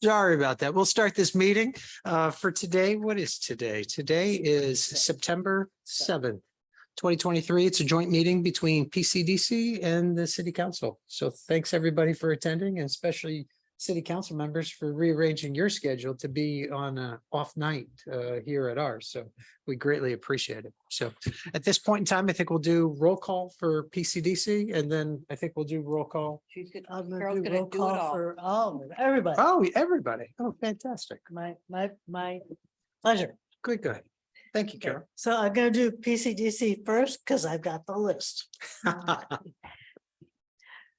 Sorry about that. We'll start this meeting for today. What is today? Today is September 7th, 2023. It's a joint meeting between PCDC and the City Council. So thanks everybody for attending, and especially City Council members for rearranging your schedule to be on an off night here at ours. So we greatly appreciate it. So at this point in time, I think we'll do roll call for PCDC, and then I think we'll do roll call. I'm gonna do roll call for all of it, everybody. Oh, everybody. Oh, fantastic. My pleasure. Good. Thank you, Okay, Carol. so I'm gonna do PCDC first because I've got the list.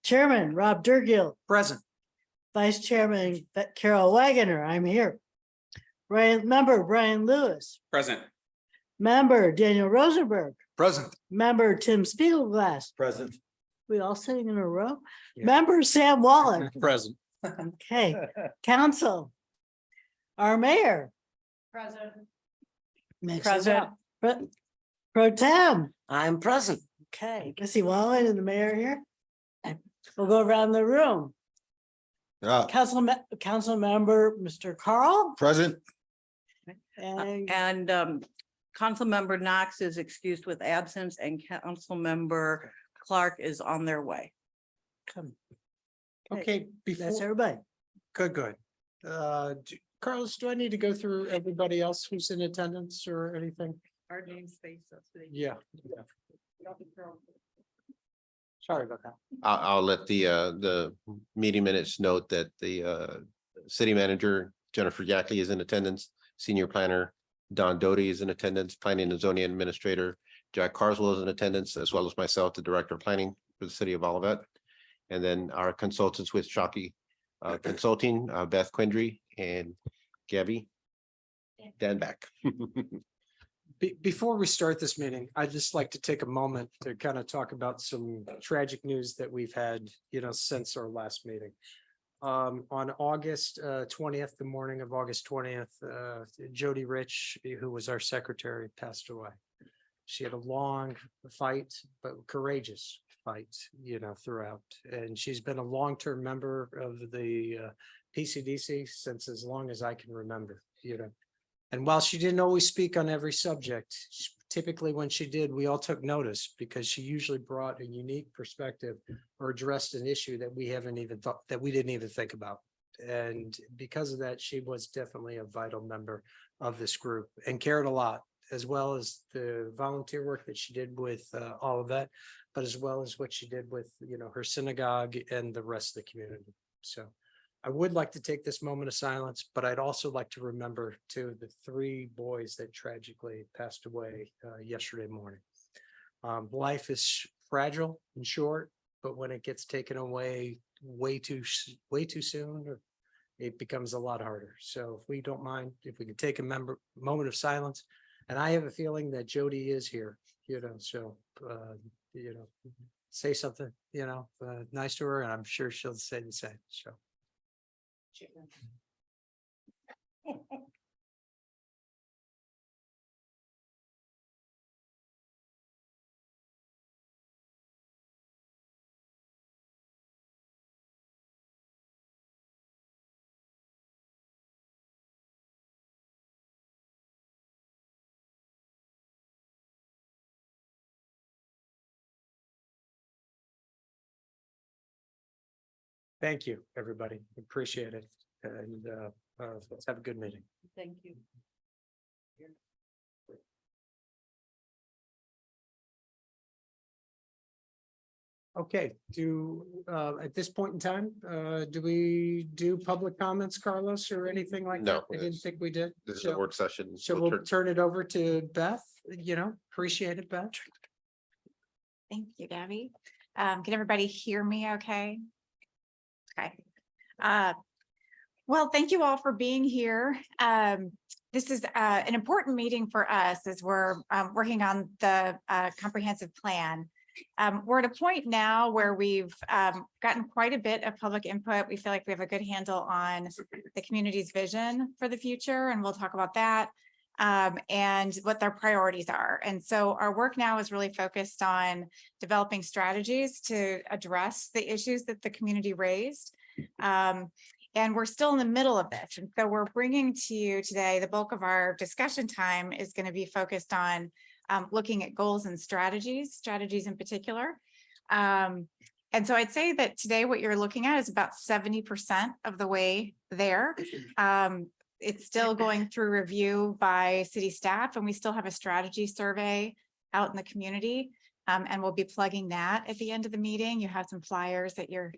Chairman Rob Durgill, Present. Vice Chairman Carol Wagoner, I'm here. Member Brian Lewis, Present. Member Daniel Rosenberg, Present. Member Tim Spiegelglass. Present. We all sitting in a row. Yeah. Member Sam Wallach. Present. Okay, council. Our mayor. Present. Makes it Present. well. Pro Tem. I'm present. Okay, Missy Wallen and the mayor here. We'll go around the room. Council member, Mr. Carl, Present. and Council Member Knox is excused with absence, and Council Member Clark is on their way. come. Okay, That's before, everybody. good. Carlos, do I need to go through everybody else who's in attendance or anything? Our names face us. Yeah. Sorry about that. I'll let the meeting minutes note that the city manager, Jennifer Yackley, is in attendance. Senior planner Don Doty is in attendance. Planning and zoning administrator Jack Carswell is in attendance, as well as myself, the director of planning for the city of Olivet. And then our consultants with Shockey Consulting, Beth Quindry and Gabby Danback. Before we start this meeting, I'd just like to take a moment to kind of talk about some tragic news that we've had, since our last meeting. On August 20th, the morning of August 20th, Jody Rich, who was our secretary, passed away. She had a long fight, but courageous fight, throughout. And she's been a long-term member of the PCDC since as long as I can remember, And while she didn't always speak on every subject, typically when she did, we all took notice because she usually brought a unique perspective or addressed an issue that we didn't even think about. And because of that, she was definitely a vital member of this group and cared a lot, as well as the volunteer work that she did with all of that, but as well as what she did with, her synagogue and the rest of the community. So I would like to take this moment of silence, but I'd also like to remember too the 3 boys that tragically passed away yesterday morning. Life is fragile and short, but when it gets taken away way too soon, it becomes a lot harder. So if we don't mind, if we could take a moment of silence, and I have a feeling that Jody is here, so say something, nice to her, and I'm sure she'll say the same. So. Thank you, everybody. Appreciate it. And let's have a good meeting. Thank you. Okay, at this point in time, do we do public comments, Carlos, or anything like No, that? I didn't think we did. This is a work session. So we'll turn it over to Beth, appreciate it, Beth. Thank you, Gabby. Can everybody hear me okay? Okay. Well, thank you all for being here. This is an important meeting for us as we're working on the comprehensive plan. We're at a point now where we've gotten quite a bit of public input. We feel like we have a good handle on the community's vision for the future, and we'll talk about that and what their priorities are. And so our work now is really focused on developing strategies to address the issues that the community raised. And we're still in the middle of this. And so we're bringing to you today, the bulk of our discussion time is going to be focused on looking at goals and strategies in particular. And so I'd say that today what you're looking at is about 70% of the way there. It's still going through review by city staff, and we still have a strategy survey out in the community. And we'll be plugging that at the end of the meeting. You have some flyers at your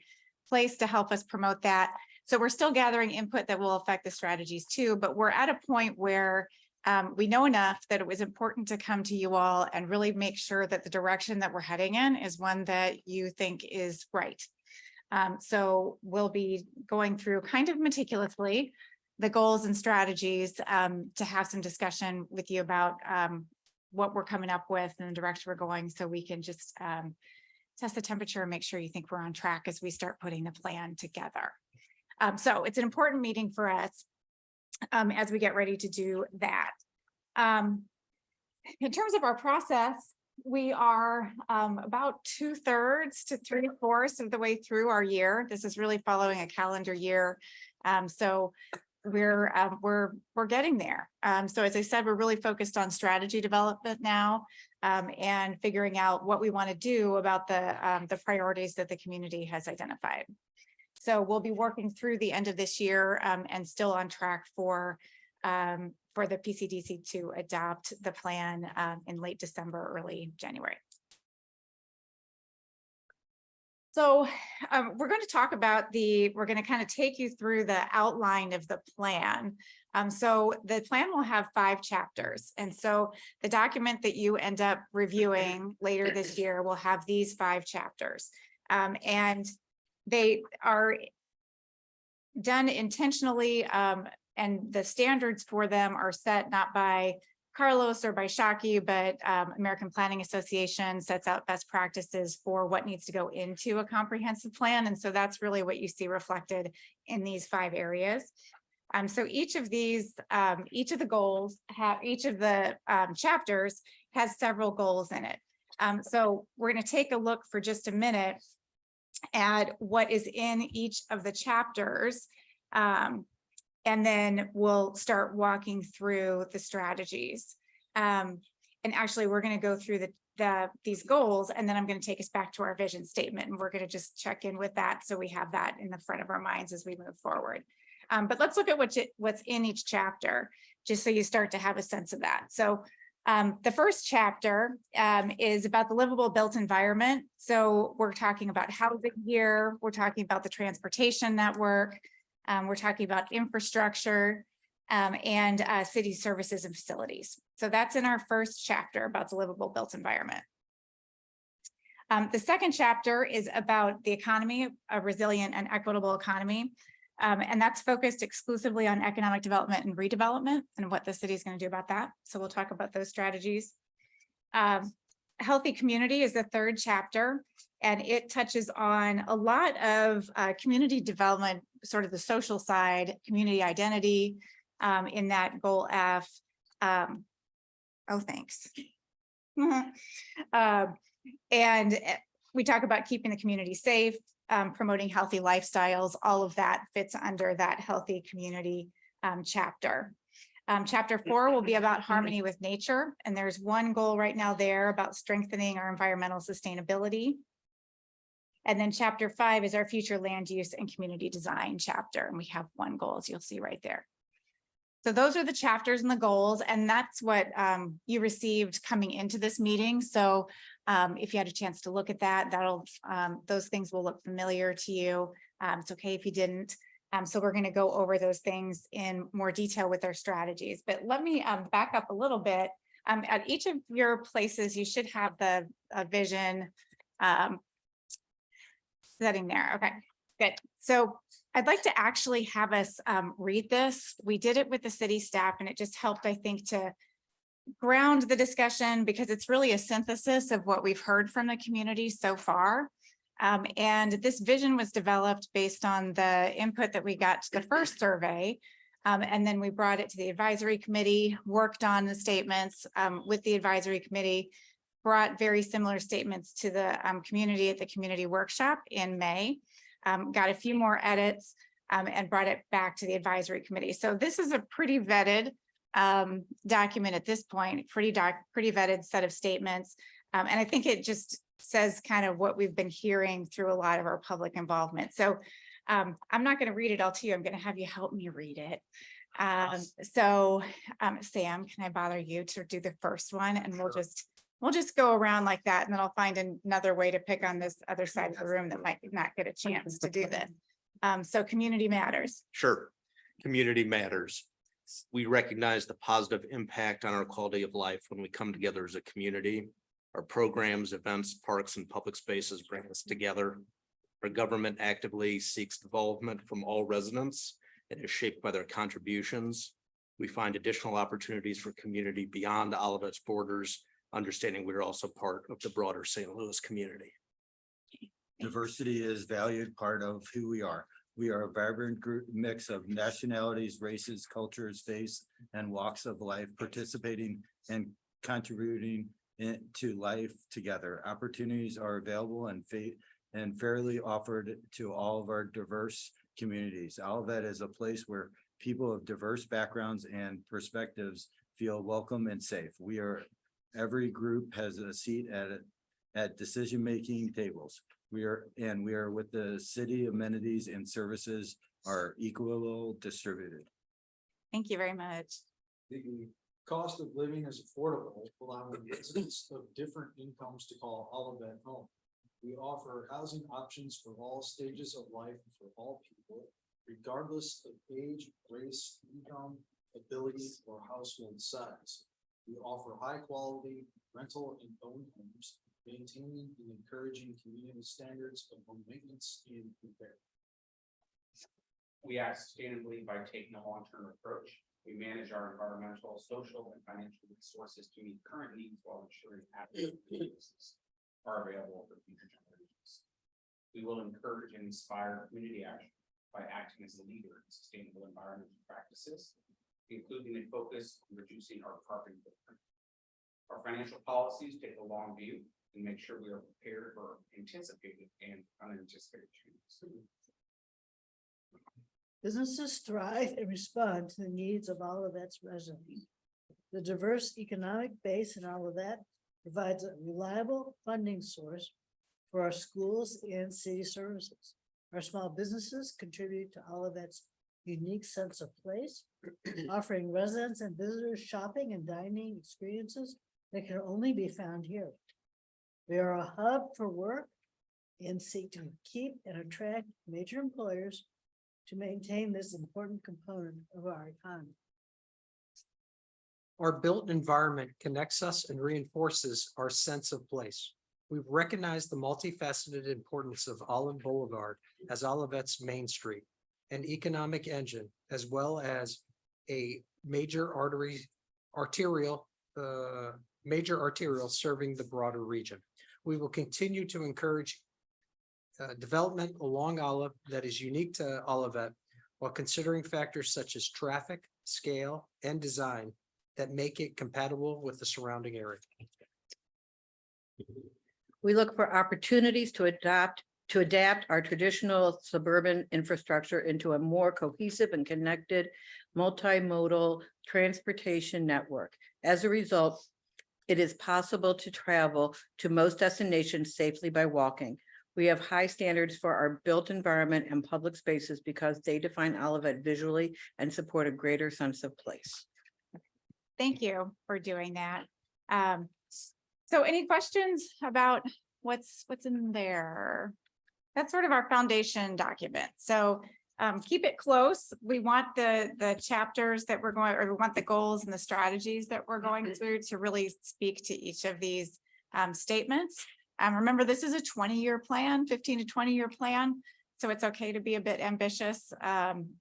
place to help us promote that. So we're still gathering input that will affect the strategies too, but we're at a point where we know enough that it was important to come to you all and really make sure that the direction that we're heading in is one that you think is right. So we'll be going through kind of meticulously the goals and strategies to have some discussion with you about what we're coming up with and the direction we're going, so we can just test the temperature and make sure you think we're on track as we start putting the plan together. So it's an important meeting for us as we get ready to do that. In terms of our process, we are about 2/3 to 3/4 of the way through our year. This is really following a calendar year. So we're getting there. So as I said, we're really focused on strategy development now and figuring out what we want to do about the priorities that the community has identified. So we'll be working through the end of this year and still on track for the PCDC to adopt the plan in late December, early January. So we're going to talk about we're going to kind of take you through the outline of the plan. So the plan will have 5 chapters. And so the document that you end up reviewing later this year will have these 5 chapters. And they are done intentionally, and the standards for them are set not by Carlos or by Shockey, but American Planning Association sets out best practices for what needs to go into a comprehensive plan. And so that's really what you see reflected in these 5 areas. So each of these, each of the goals each of the chapters has several goals in it. So we're going to take a look for just a minute at what is in each of the chapters. And then we'll start walking through the strategies. And actually, we're going to go through these goals, and then I'm going to take us back to our vision statement, and we're going to just check in with that so we have that in the front of our minds as we move forward. But let's look at what's in each chapter, just so you start to have a sense of that. So the first chapter is about the livable built environment. So we're talking about housing here, we're talking about the transportation network, we're talking about infrastructure and city services and facilities. So that's in our first chapter about the livable built environment. The second chapter is about the economy, a resilient and equitable economy. And that's focused exclusively on economic development and redevelopment and what the city is going to do about that. So we'll talk about those strategies. Healthy community is the third chapter, and it touches on a lot of community development, sort of the social side, community identity in that goal F. Oh, thanks. And we talk about keeping the community safe, promoting healthy lifestyles. All of that fits under that healthy community chapter. Chapter 4 will be about harmony with nature. And there's one goal right now there about strengthening our environmental sustainability. And then chapter 5 is our future land use and community design chapter. And we have one goal, as you'll see right there. So those are the chapters and the goals, and that's what you received coming into this meeting. So if you had a chance to look at that, those things will look familiar to you. It's okay if you didn't. So we're going to go over those things in more detail with our strategies. But let me back up a little bit. At each of your places, you should have the vision setting there. Okay, good. So I'd like to actually have us read this. We did it with the city staff, and it just helped, I think, to ground the discussion, because it's really a synthesis of what we've heard from the community so far. And this vision was developed based on the input that we got to the first survey. And then we brought it to the advisory committee, worked on the statements with the advisory committee, brought very similar statements to the community at the community workshop in May, got a few more edits, and brought it back to the advisory committee. So this is a pretty vetted document at this point, pretty vetted set of statements. And I think it just says kind of what we've been hearing through a lot of our public involvement. So I'm not going to read it all to you. I'm going to have you help me read it. Sam, can I bother you to do the first one, and we'll just go around like that, and then I'll find another way to pick on this other side of the room that might not get a chance to do this. So community matters. Sure. Community matters. We recognize the positive impact on our quality of life when we come together as a community. Our programs, events, parks, and public spaces bring us together. Our government actively seeks involvement from all residents and is shaped by their contributions. We find additional opportunities for community beyond Olivet's borders, understanding we're also part of the broader St. Louis community. Diversity is valued part of who we are. We are a vibrant group mix of nationalities, races, cultures, faiths, and walks of life, participating and contributing to life together. Opportunities are available and fairly offered to all of our diverse communities. Olivet is a place where people of diverse backgrounds and perspectives feel welcome and safe. Every group has a seat at decision-making tables. We are with the city. Amenities and services are equally distributed. Thank you very much. The cost of living is affordable, allowing residents of different incomes to call Olivet home. We offer housing options for all stages of life for all people, regardless of age, race, income, ability, or household size. We offer high-quality rental and owned homes, maintaining and encouraging community standards of home maintenance and repair. We act sustainably by taking a long-term approach. We manage our environmental, social, and financial resources to meet current needs while ensuring adequate resources are available for future generations. We will encourage and inspire community action by acting as a leader in sustainable environmental practices, including a focus on reducing our carbon footprint. Our financial policies take a long view and make sure we are prepared for anticipated and unanticipated changes. Businesses thrive and respond to the needs of Olivet's residents. The diverse economic base in Olivet provides a reliable funding source for our schools and city services. Our small businesses contribute to Olivet's unique sense of place, offering residents and visitors shopping and dining experiences that can only be found here. We are a hub for work and seek to keep and attract major employers to maintain this important component of our economy. Our built environment connects us and reinforces our sense of place. We've recognized the multifaceted importance of Olive Boulevard as Olivet's main street, an economic engine, as well as a major arterial serving the broader region. We will continue to encourage development along Olive that is unique to Olivet, while considering factors such as traffic, scale, and design that make it compatible with the surrounding area. We look for opportunities to adapt our traditional suburban infrastructure into a more cohesive and connected multimodal transportation network. As a result, it is possible to travel to most destinations safely by walking. We have high standards for our built environment and public spaces because they define Olivet visually and support a greater sense of place. Thank you for doing that. So any questions about what's in there? That's sort of our foundation document. So keep it close. We want the chapters that we're going, or we want the goals and the strategies that we're going through to really speak to each of these statements. Remember, this is a 20-year plan, 15 to 20-year plan. So it's okay to be a bit ambitious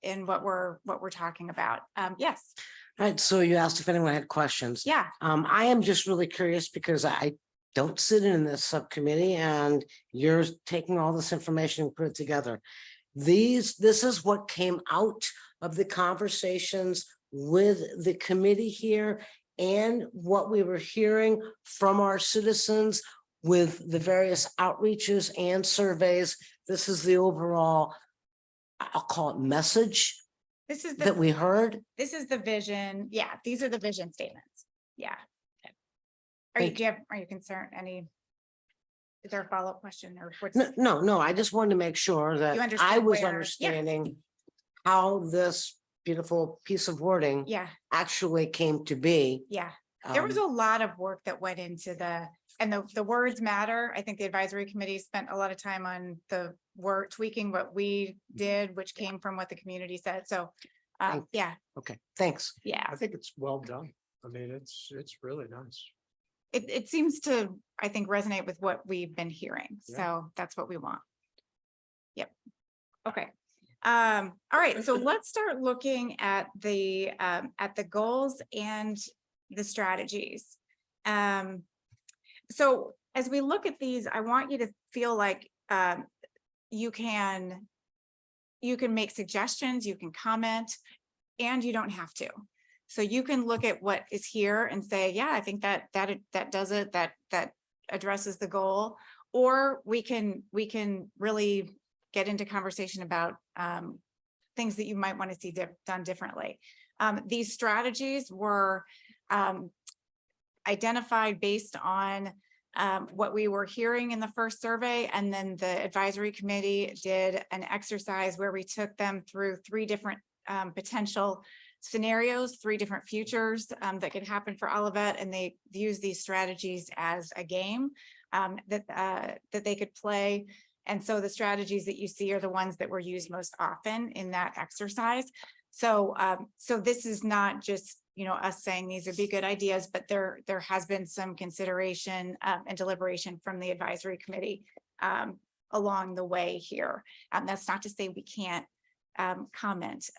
in what we're talking about. Yes. Right, so you asked if anyone had questions. Yeah. I am just really curious because I don't sit in this subcommittee and you're taking all this information and put it together. This is what came out of the conversations with the committee here and what we were hearing from our citizens with the various outreaches and surveys. This is the overall I'll call it message This is that the, we heard? this is the vision. Yeah, these are the vision statements. Yeah. Thank Are you concerned? Is there a follow-up question or what's? No, I just wanted to make sure that I understood was where- yeah. understanding how this beautiful piece of wording Yeah, actually came to be. yeah. There was Um, a lot of work that went into the words matter. I think the advisory committee spent a lot of time on the word tweaking what we did, which came from what the community said. So, Thank- yeah, Okay, thanks. yeah. I think it's well done. I mean, it's really nice. It seems to, I think, resonate with what we've been hearing. Yeah. So that's what we want. Yep. Okay. All right, so let's start looking at the goals and the strategies. So as we look at these, I want you to feel like you can make suggestions, you can comment, and you don't have to. So you can look at what is here and say, yeah, I think that does it, that addresses the goal. Or we can really get into conversation about things that you might want to see done differently. These strategies were identified based on what we were hearing in the first survey, and then the advisory committee did an exercise where we took them through 3 different potential scenarios, 3 different futures that could happen for Olivet, and they used these strategies as a game that they could play. And so the strategies that you see are the ones that were used most often in that exercise. So so this is not just, you know, us saying these would be good ideas, but there has been some consideration and deliberation from the advisory committee along the way here. That's not to say we can't comment,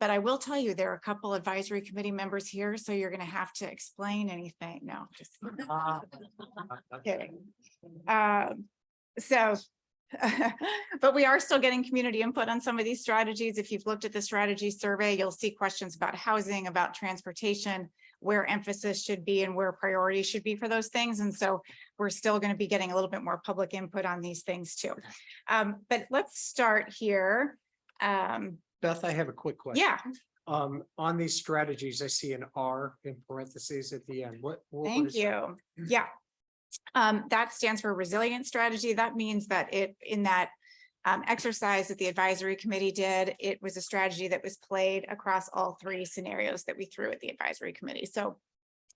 but I will tell you there are a couple advisory committee members here, so you're going to have to explain anything. No, just kidding. So but we are still getting community input on some of these strategies. If you've looked at the strategy survey, you'll see questions about housing, about transportation, where emphasis should be and where priorities should be for those things. And so we're still going to be getting a little bit more public input on these things too. But let's start here. Beth, I have a quick question. Yeah, On these strategies, I see an R in parentheses at the end. What thank is that? you. Yeah. That stands for resilient strategy. That means that in that exercise that the advisory committee did, it was a strategy that was played across all 3 scenarios that we threw at the advisory committee. So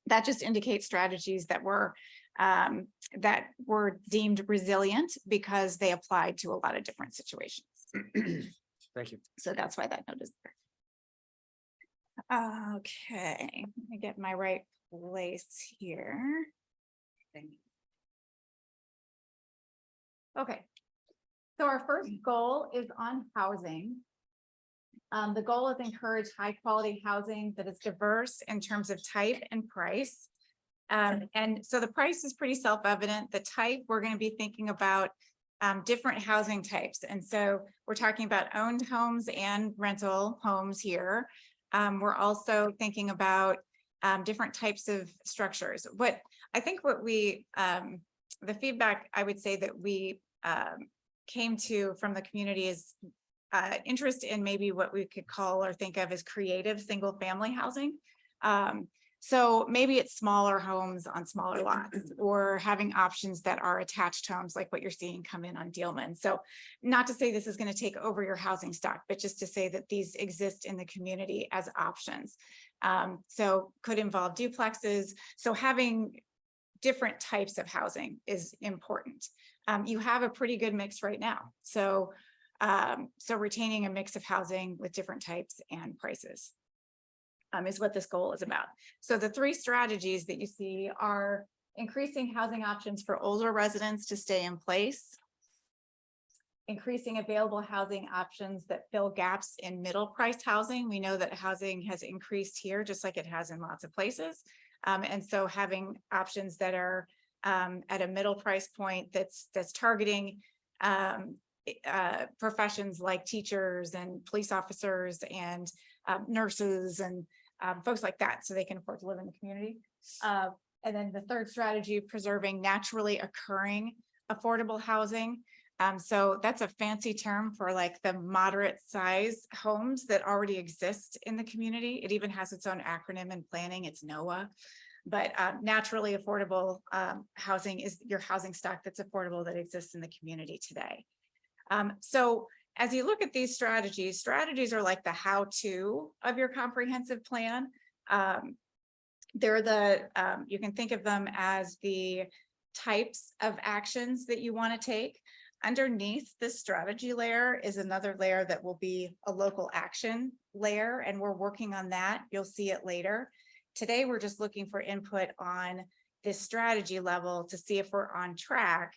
that just indicates strategies that were deemed resilient because they applied to a lot of different situations. Thank you. So that's why that note is there. Okay, let me get my right place here. Okay, so our first goal is on housing. The goal is encourage high quality housing that is diverse in terms of type and price. And so the price is pretty self-evident. The type, we're going to be thinking about different housing types. And so we're talking about owned homes and rental homes here. We're also thinking about different types of structures. What I think the feedback I would say that we came to from the community is interest in maybe what we could call or think of as creative single family housing. So maybe it's smaller homes on smaller lots or having options that are attached homes like what you're seeing come in on Dealman. So not to say this is going to take over your housing stock, but just to say that these exist in the community as options. So could involve duplexes. So having different types of housing is important. You have a pretty good mix right now. So retaining a mix of housing with different types and prices is what this goal is about. So the 3 strategies that you see are increasing housing options for older residents to stay in place, increasing available housing options that fill gaps in middle price housing. We know that housing has increased here just like it has in lots of places. And so having options that are at a middle price point that's targeting professions like teachers and police officers and nurses and folks like that, so they can afford to live in the community. And then the 3rd strategy, preserving naturally occurring affordable housing. So that's a fancy term for like the moderate size homes that already exist in the community. It even has its own acronym in planning. It's NOAA. But naturally affordable housing is your housing stock that's affordable that exists in the community today. So as you look at these strategies are like the how-to of your comprehensive plan. They're the, you can think of them as the types of actions that you want to take. Underneath this strategy layer is another layer that will be a local action layer, and we're working on that. You'll see it later. Today, we're just looking for input on this strategy level to see if we're on track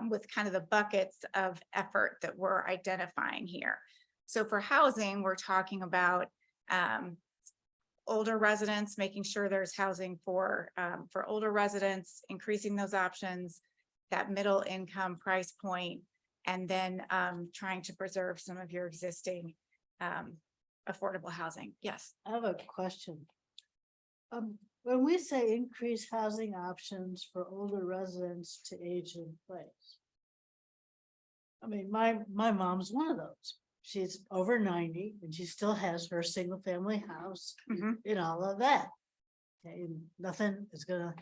with kind of the buckets of effort that we're identifying here. So for housing, we're talking about older residents, making sure there's housing for older residents, increasing those options, that middle income price point, and then trying to preserve some of your existing affordable housing. Yes. I have a question. When we say increase housing options for older residents to age in place. I mean, my mom's one of those. She's over 90 and she still has her single family house and all of that. Okay, and nothing is gonna,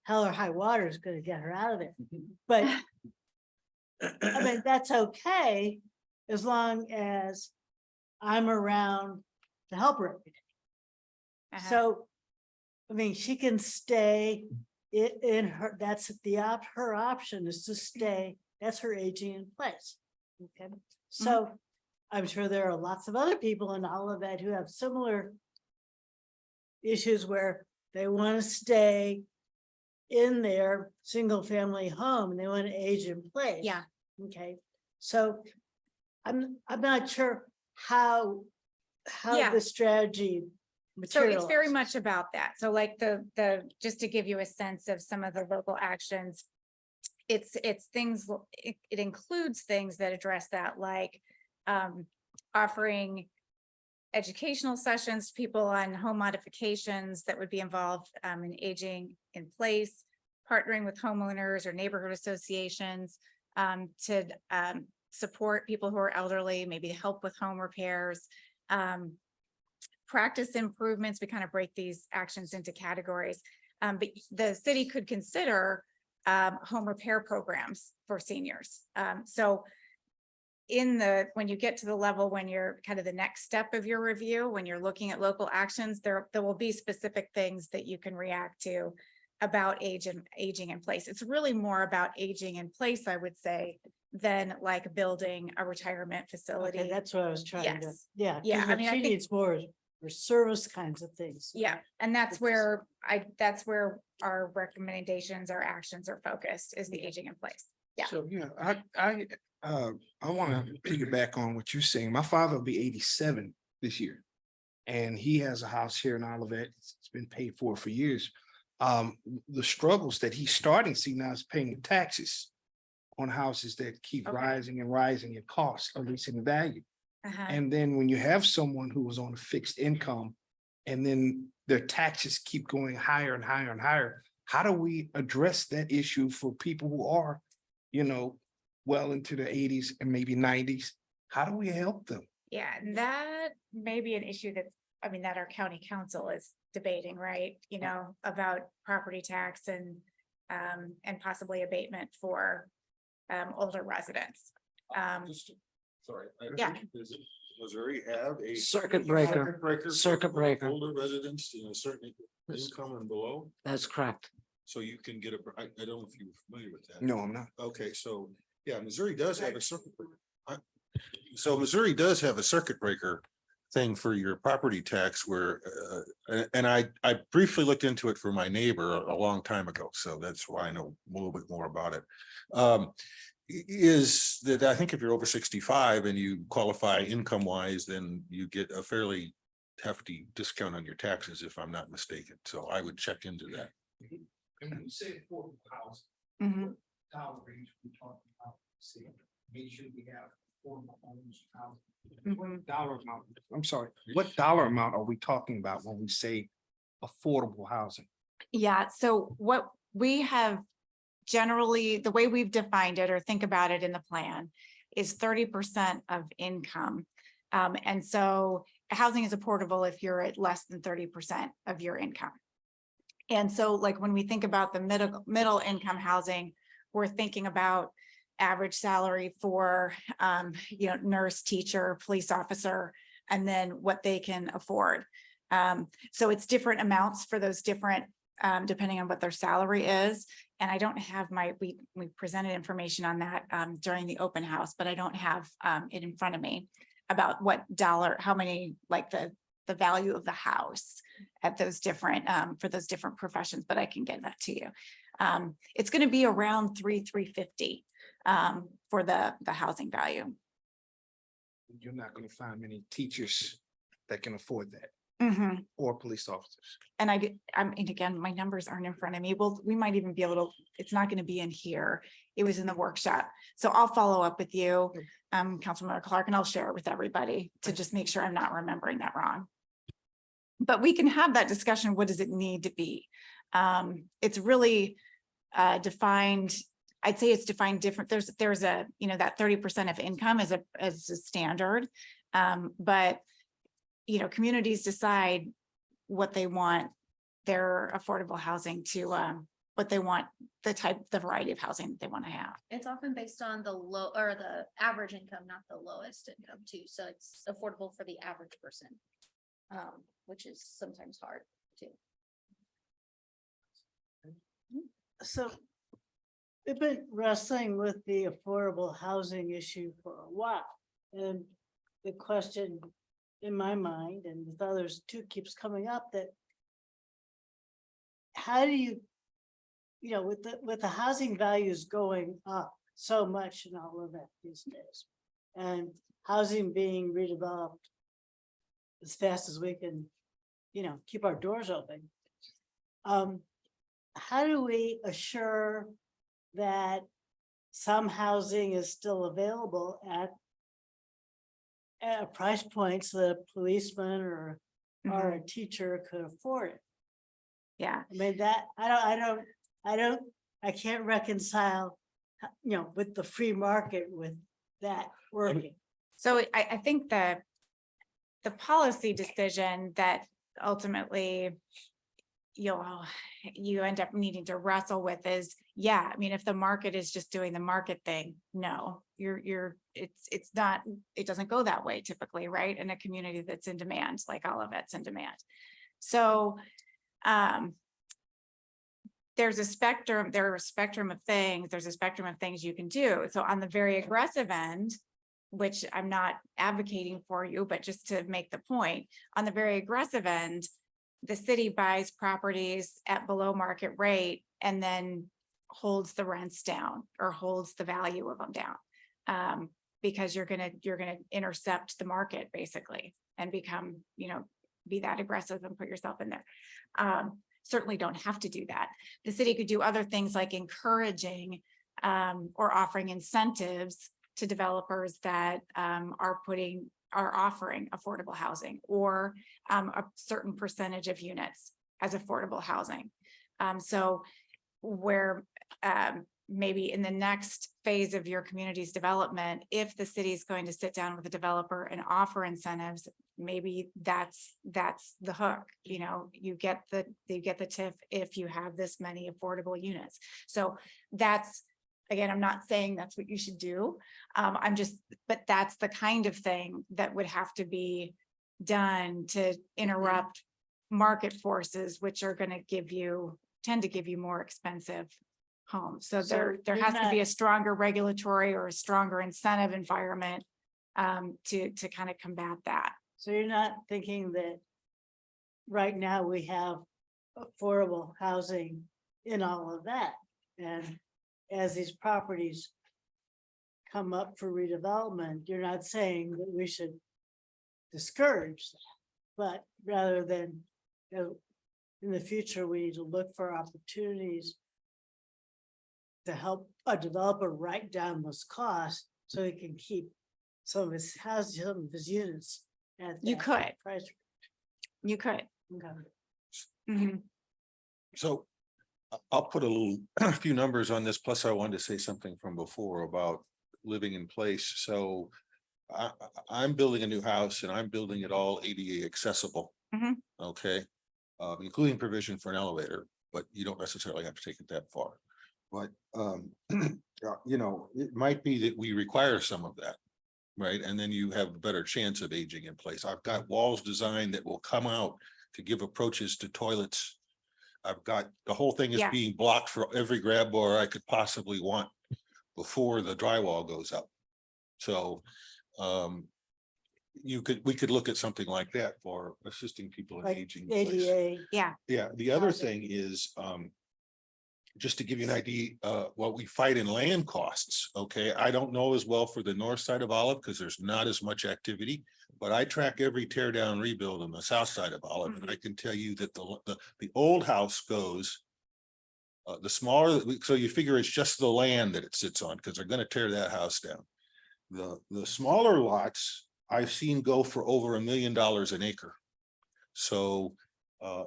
hell or high water is gonna get her out of there. But I mean, that's okay as long as I'm around to help her every day. So, I mean, she can stay in her, that's her option is to stay, that's her aging in place. Okay, so I'm sure there are lots of other people in all of that who have similar issues where they want to stay in their single family home and they want to age in place. Yeah. Okay, so I'm not sure how Yeah. the strategy So it's very materializes. much about that. So like just to give you a sense of some of the local actions, it's things, it includes things that address that, like offering educational sessions to people on home modifications that would be involved in aging in place, partnering with homeowners or neighborhood associations to support people who are elderly, maybe help with home repairs, practice improvements. We kind of break these actions into categories, but the city could consider home repair programs for seniors. So when you get to the level, when you're kind of the next step of your review, when you're looking at local actions, there will be specific things that you can react to about aging in place. It's really more about aging in place, I would say, than like building a retirement facility. Okay, that's what I was trying to, Yes. yeah. Yeah, 'cause I what mean, I she think- needs more for service kinds of things. Yeah, and that's where our recommendations, our actions are focused, is the aging in place. Yeah. So, I want to piggyback on what you're saying. My father will be 87 this year. And he has a house here in Olivet. It's been paid for years. The struggles that he's starting to see now is paying the taxes on houses that keep Okay. rising and rising in cost, or at least in value. Uh-huh. And then when you have someone who was on a fixed income and then their taxes keep going higher and higher and higher, how do we address that issue for people who are, well into the 80s and maybe 90s? How do we help them? Yeah, and that may be an issue that our county council is debating, right? About property tax and possibly abatement for older residents. Sorry. Yeah. Does Missouri have a Circuit breaker. for Circuit breaker. older residents in a certain income and below? That's correct. So you can get I don't know if you're familiar with that. No, I'm not. Okay, so, yeah, Missouri does have a circuit breaker. So Missouri does have a circuit breaker thing for your property tax where, and I briefly looked into it for my neighbor a long time ago, so that's why I know a little bit more about it. Is that I think if you're over 65 and you qualify income wise, then you get a fairly hefty discount on your taxes, if I'm not mistaken. So I would check into that. And when you say affordable housing, Mhm. dollar range we're talking about, see, make sure we have affordable homes, housing. Mhm. What dollar amount, I'm sorry, what dollar amount are we talking about when we say affordable housing? Yeah, so what we have generally, the way we've defined it or think about it in the plan is 30% of income. And so housing is affordable if you're at less than 30% of your income. And so like when we think about the middle income housing, we're thinking about average salary for, nurse, teacher, police officer, and then what they can afford. So it's different amounts for those different, depending on what their salary is. And I don't have we presented information on that during the open house, but I don't have it in front of me about how many, like the value of the house at those different, for those different professions, but I can get that to you. It's going to be around $350 for the housing value. You're not gonna find many teachers that can afford that, Mhm. or police officers. And I mean, again, my numbers aren't in front of me. Well, we might even be able to, it's not going to be in here. It was in the workshop. So I'll follow up with you, Councilmember Clark, and I'll share it with everybody to just make sure I'm not remembering that wrong. But we can have that discussion. What does it need to be? It's really defined. I'd say it's defined different. There's a, that 30% of income is a standard. But, communities decide what they want their affordable housing to, what they want, the variety of housing that they want to have. It's often based on the low or the average income, not the lowest income too. So it's affordable for the average person, which is sometimes hard too. So we've been wrestling with the affordable housing issue for a while. And the question in my mind and with others too keeps coming up that how do you, with the housing values going up so much and all of that these days, and housing being redeveloped as fast as we can, keep our doors open. How do we assure that some housing is still available at a price point so that a policeman or a teacher could afford it? Yeah. I mean, that I can't reconcile, with the free market with that working. So I think that the policy decision that ultimately you end up needing to wrestle with is, I mean, if the market is just doing the market thing, no, it's not, it doesn't go that way typically, right? In a community that's in demand, like Olivet's in demand. So there's a spectrum of things, there's a spectrum of things you can do. So on the very aggressive end, which I'm not advocating for you, but just to make the point, on the very aggressive end, the city buys properties at below market rate and then holds the rents down or holds the value of them down. Because you're gonna intercept the market basically and become, be that aggressive and put yourself in there. Certainly don't have to do that. The city could do other things like encouraging or offering incentives to developers that are offering affordable housing or a certain percentage of units as affordable housing. So where maybe in the next phase of your community's development, if the city is going to sit down with a developer and offer incentives, maybe that's the hook. You get the TIF if you have this many affordable units. So that's, again, I'm not saying that's what you should do. But that's the kind of thing that would have to be done to interrupt market forces, which are going to tend to give you more expensive homes. So there has to be a stronger regulatory or a stronger incentive environment to kind of combat that. So you're not thinking that right now we have affordable housing in all of that, and as these properties come up for redevelopment, you're not saying that we should discourage that, but rather than, in the future, we need to look for opportunities to help a developer write down those costs so he can keep some of his houses, some of his units at You that could. price. You could. Okay. Mhm. So I'll put a little, a few numbers on this, plus I wanted to say something from before about living in place. So I'm building a new house and I'm building it all ADA accessible. Mhm. Okay, including provision for an elevator, but you don't necessarily have to take it that far. But, you know, it might be that we require some of that. Right, and then you have a better chance of aging in place. I've got walls designed that will come out to give approaches to toilets. I've got, the whole thing is Yeah. being blocked for every grab bar I could possibly want before the drywall goes up. So, we could look at something like that for assisting people in Like aging. in place. ADA. Yeah, Yeah, the other housing. thing is, just to give you an idea, what we fight in land costs, okay? I don't know as well for the north side of Olive because there's not as much activity. But I track every tear down rebuild on the south side of Olive, and I can tell you that the old house goes. The smaller, so you figure it's just the land that it sits on, because they're gonna tear that house down. The smaller lots I've seen go for over $1 million an acre. So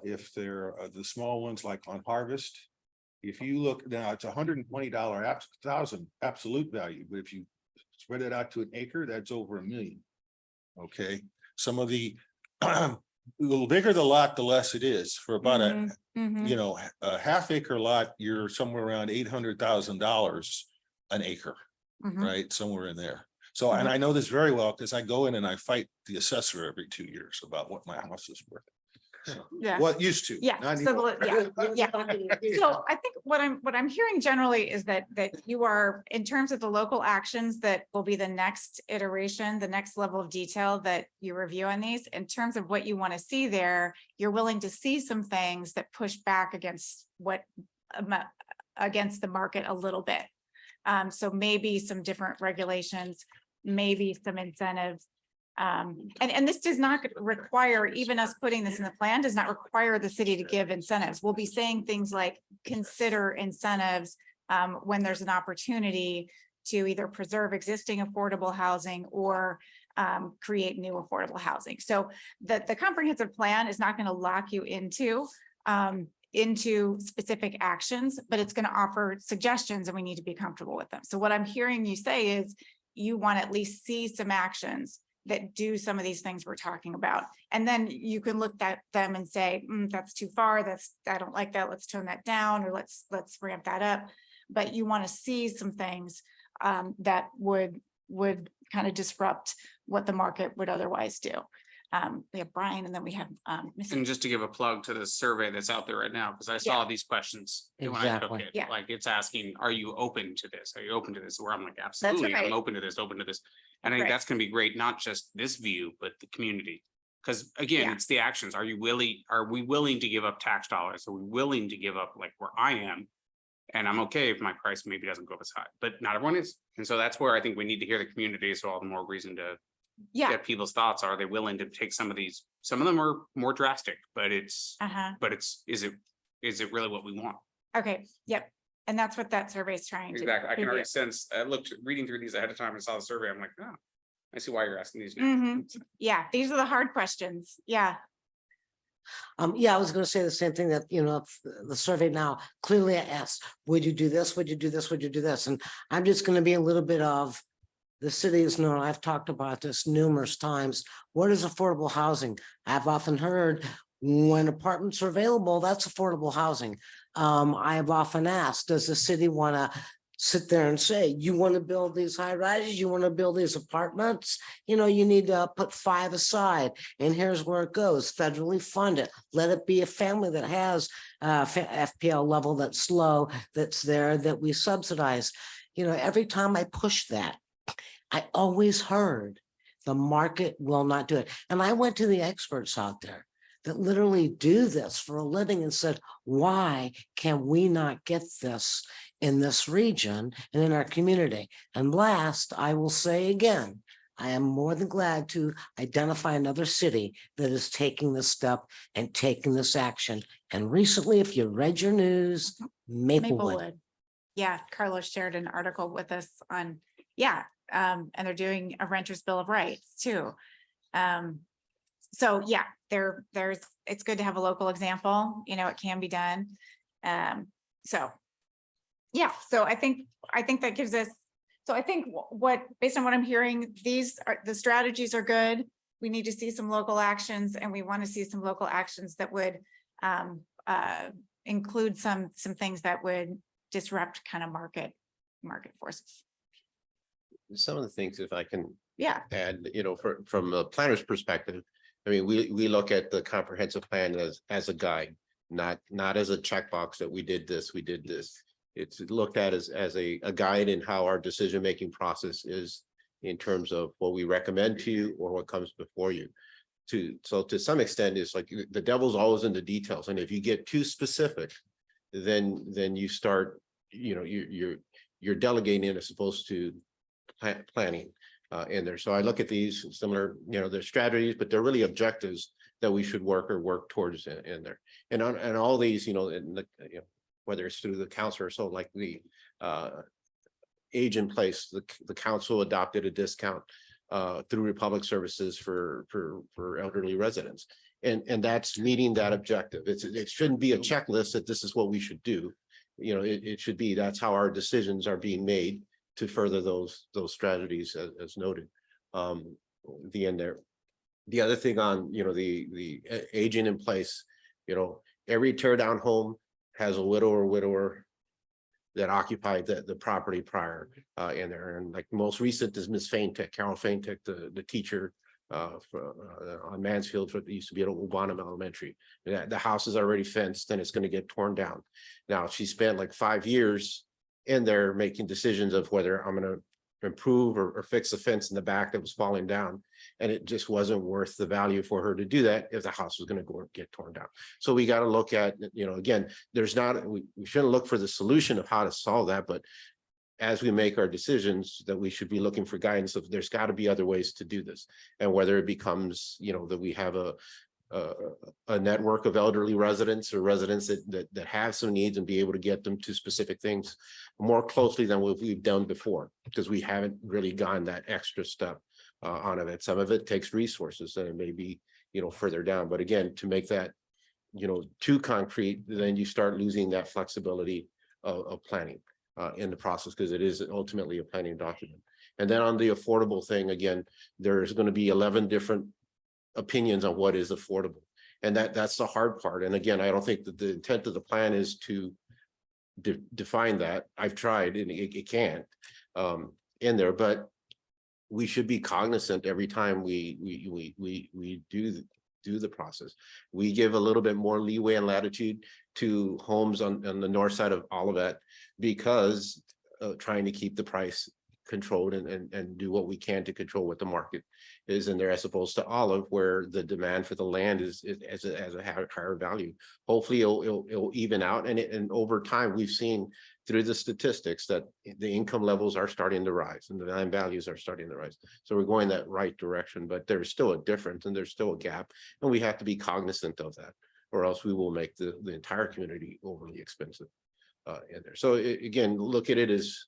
if they're the small ones like on Harvest. If you look now, it's $120,000 absolute value, but if you spread it out to an acre, that's over $1 million. Okay, some of the little bigger the lot, the less it is. For about a half acre lot, you're somewhere around $800,000 an acre, right? Somewhere in there. So, and I know this very well because I go in and I fight the assessor every 2 years about what my house is worth. So, yeah. what used to. Yeah, not so, anymore. yeah. So I think what I'm hearing generally is that you are, in terms of the local actions that will be the next iteration, the next level of detail that you review on these, in terms of what you want to see there, you're willing to see some things that push back against against the market a little bit. So maybe some different regulations, maybe some incentives. And this does not require, even us putting this in the plan, does not require the city to give incentives. We'll be saying things like, consider incentives when there's an opportunity to either preserve existing affordable housing or create new affordable housing. So the comprehensive plan is not going to lock you into specific actions, but it's going to offer suggestions and we need to be comfortable with them. So what I'm hearing you say is you want to at least see some actions that do some of these things we're talking about. And then you can look at them and say, that's too far. I don't like that. Let's tone that down, or let's ramp that up. But you want to see some things that would kind of disrupt what the market would otherwise do. We have Brian, and then we have Missy. And just to give a plug to the survey that's out there right now, because I saw these questions when I took Exactly. it. Yeah. Like, it's asking, are you open to this? Are you open to this? Where I'm like, absolutely, right. I'm open to this, open to this. And I think Right. that's gonna be great, not just this view, but the community. Because again, Yeah. it's the actions. Are we willing to give up tax dollars? Are we willing to give up, like where I am? And I'm okay if my price maybe doesn't go up as high, but not everyone is. And so that's where I think we need to hear the community. So all the more reason to Yeah. get people's thoughts. Are they willing to take some of these? Some of them are more drastic, but is it really what we want? Okay. Yep. And that's what that survey is trying to. Exactly. I can already do. sense, I looked, reading through these ahead of time and saw the survey. I'm like, oh, I see why you're asking these now. Mhm. Yeah, these are the hard questions. Yeah. Yeah, I was gonna say the same thing, that, the survey now clearly asked, would you do this? Would you do this? Would you do this? And I'm just gonna be a little bit of, the city is known, I've talked about this numerous times. What is affordable housing? I've often heard, when apartments are available, that's affordable housing. I have often asked, does the city want to sit there and say, you want to build these high rises, you want to build these apartments? You need to put 5 aside, and here's where it goes, federally funded. Let it be a family that has FPL level that's low, that's there, that we subsidize. Every time I push that, I always heard the market will not do it. And I went to the experts out there that literally do this for a living and said, why can we not get this in this region and in our community? And last, I will say again, I am more than glad to identify another city that is taking this step and taking this action. And recently, if you read your news, Maplewood. Yeah, Carlos shared an article with us on, and they're doing a renter's bill of rights too. So yeah, it's good to have a local example, it can be done. So, yeah, so I think that gives us, so I think what, based on what I'm hearing, the strategies are good. We need to see some local actions, and we want to see some local actions that would include some things that would disrupt kind of market forces. Some of the things, if I can Yeah, add, from a planner's perspective, I mean, we look at the comprehensive plan as a guide, not as a checkbox that we did this. It's looked at as a guide in how our decision-making process is in terms of what we recommend to you or what comes before you. So to some extent, it's like the devil's always in the details. And if you get too specific, then you start, you're delegating as opposed to planning in there. So I look at these similar, they're strategies, but they're really objectives that we should work towards in there. And all these, whether it's through the council or so, like the age in place, the council adopted a discount through Republic Services for elderly residents. And that's meeting that objective. It shouldn't be a checklist that this is what we should do. It should be, that's how our decisions are being made to further those strategies as noted. The end there. The other thing on, the aging in place, every tear down home has a widow or widower that occupied the property prior in there. And like most recent is Miss Faintek, Carol Faintek, the teacher on Mansfield, what used to be at Old Bonham Elementary. The house is already fenced and it's going to get torn down. Now she spent like 5 years in there making decisions of whether I'm going to improve or fix the fence in the back that was falling down. And it just wasn't worth the value for her to do that if the house was going to go get torn down. So we got to look at, again, we shouldn't look for the solution of how to solve that, but as we make our decisions, that we should be looking for guidance of there's got to be other ways to do this. And whether it becomes, that we have a network of elderly residents or residents that have some needs and be able to get them to specific things more closely than what we've done before, because we haven't really gone that extra step on it. Some of it takes resources and it may be, further down. But again, to make that, too concrete, then you start losing that flexibility of planning in the process, because it is ultimately a planning document. And then on the affordable thing, again, there's going to be 11 different opinions on what is affordable, and that's the hard part. And again, I don't think that the intent of the plan is to define that. I've tried and it can't in there, but we should be cognizant every time we do the process. We give a little bit more leeway and latitude to homes on the north side of Olivet because trying to keep the price controlled and do what we can to control what the market is in there, as opposed to Olive, where the demand for the land is as a higher value. Hopefully it'll even out, and over time we've seen through the statistics that the income levels are starting to rise and the land values are starting to rise. So we're going that right direction, but there's still a difference and there's still a gap, and we have to be cognizant of that, or else we will make the entire community overly expensive in there. So again, look at it as,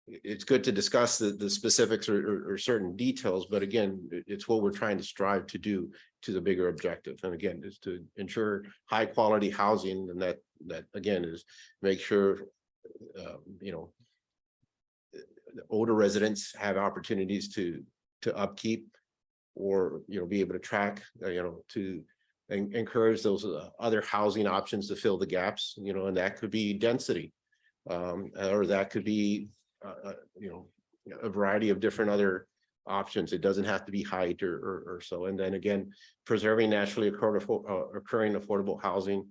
it's good to discuss the specifics or certain details, but again, it's what we're trying to strive to do to the bigger objective. And again, is to ensure high quality housing, and that again is make sure the older residents have opportunities to upkeep, or be able to track, to encourage those other housing options to fill the gaps, and that could be density, or that could be a variety of different other options. It doesn't have to be height or so. And then again, preserving naturally occurring affordable housing,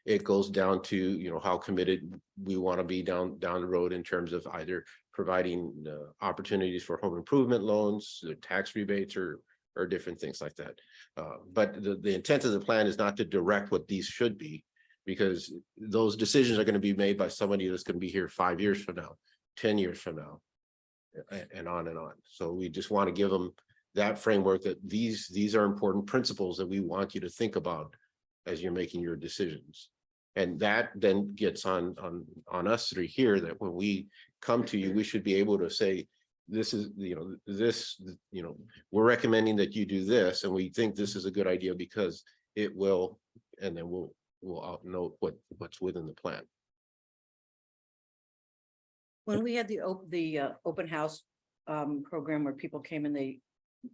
it goes down to, how committed we want to be down the road in terms of either providing opportunities for home improvement loans, tax rebates, or different things like that. But the intent of the plan is not to direct what these should be, because those decisions are going to be made by somebody that's going to be here 5 years from now, 10 years from now, and on and on. So we just want to give them that framework, that these are important principles that we want you to think about as you're making your decisions. And that then gets on us through here, that when we come to you, we should be able to say, this is, we're recommending that you do this, and we think this is a good idea because it will, and then we'll will know what's within the plan. When we had the open house program where people came and they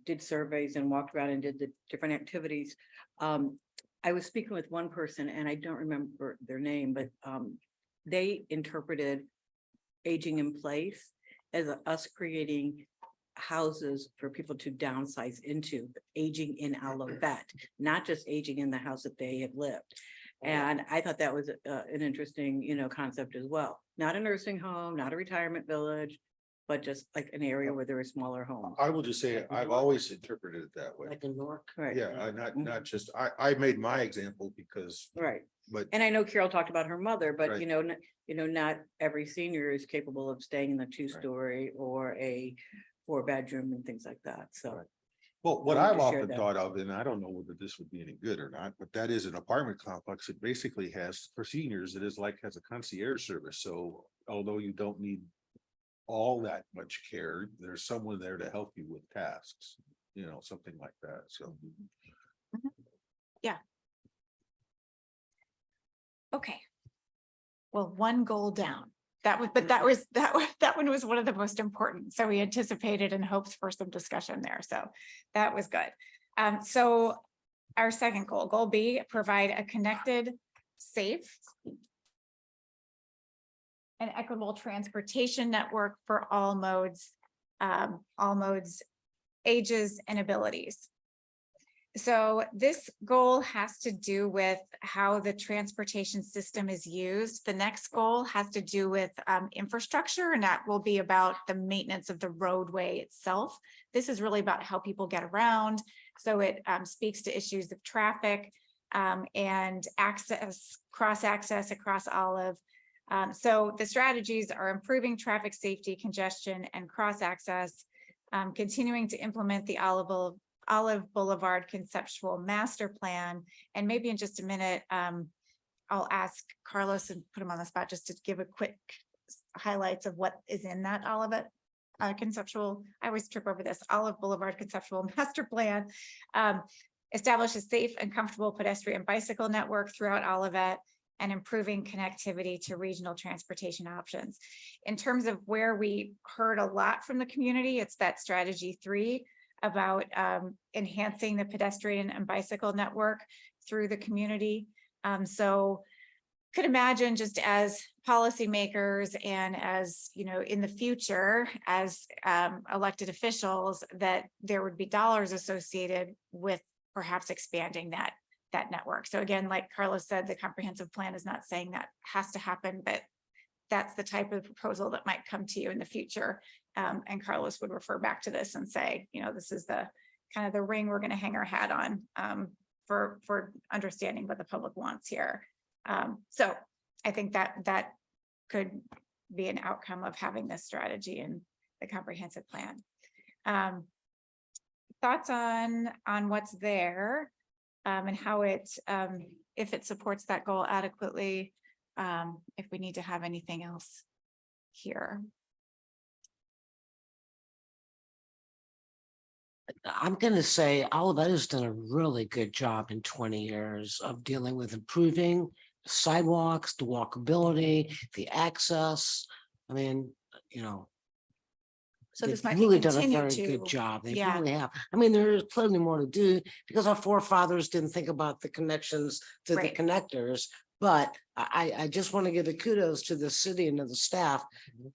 did surveys and walked around and did the different activities. I was speaking with one person and I don't remember their name, but they interpreted aging in place as us creating houses for people to downsize into, aging in Olivet, not just aging in the house that they have lived. And I thought that was an interesting, concept as well. Not a nursing home, not a retirement village, but just like an area where there are smaller homes. I will just say, I've always interpreted it that way. Like in Newark. Right. Yeah, not just, I made my example because, Right. but And I know Carol talked about her mother, but Right. not every senior is capable of staying in the 2-story or a 4-bedroom and things like that. So. well, what I wanted I've to share often that. thought of, and I don't know whether this would be any good or not, but that is an apartment complex. It basically has, for seniors, it is like has a concierge service. So although you don't need all that much care, there's someone there to help you with tasks, something like that. So. Okay. Well, one goal down. That one was one of the most important. So we anticipated and hoped for some discussion there. So that was good. So our second goal B, provide a connected, safe, and equitable transportation network for all modes, ages, and abilities. So this goal has to do with how the transportation system is used. The next goal has to do with infrastructure, and that will be about the maintenance of the roadway itself. This is really about how people get around. So it speaks to issues of traffic and access, cross access across Olive. So the strategies are improving traffic safety, congestion, and cross access, continuing to implement the Olive Boulevard conceptual master plan. And maybe in just a minute, I'll ask Carlos and put him on the spot just to give a quick highlights of what is in that Olivet conceptual. I always trip over this Olive Boulevard conceptual master plan. Establish a safe and comfortable pedestrian bicycle network throughout Olivet and improving connectivity to regional transportation options. In terms of where we heard a lot from the community, it's that strategy 3 about enhancing the pedestrian and bicycle network through the community. So could imagine just as policymakers and as, in the future, as elected officials, that there would be dollars associated with perhaps expanding that network. So again, like Carlos said, the comprehensive plan is not saying that has to happen, but that's the type of proposal that might come to you in the future. And Carlos would refer back to this and say, this is the kind of the ring we're going to hang our hat on for understanding what the public wants here. So I think that could be an outcome of having this strategy in the comprehensive plan. Thoughts on what's there and how it, if it supports that goal adequately, if we need to have anything else here. I'm gonna say Olivet has done a really good job in 20 years of dealing with improving sidewalks, the walkability, the access. I mean, So this they've might really be done a continue very to, good job. They yeah. really have. I mean, there's plenty more to do because our forefathers didn't think about the connections to Right. the connectors. But I just want to give the kudos to the city and to the staff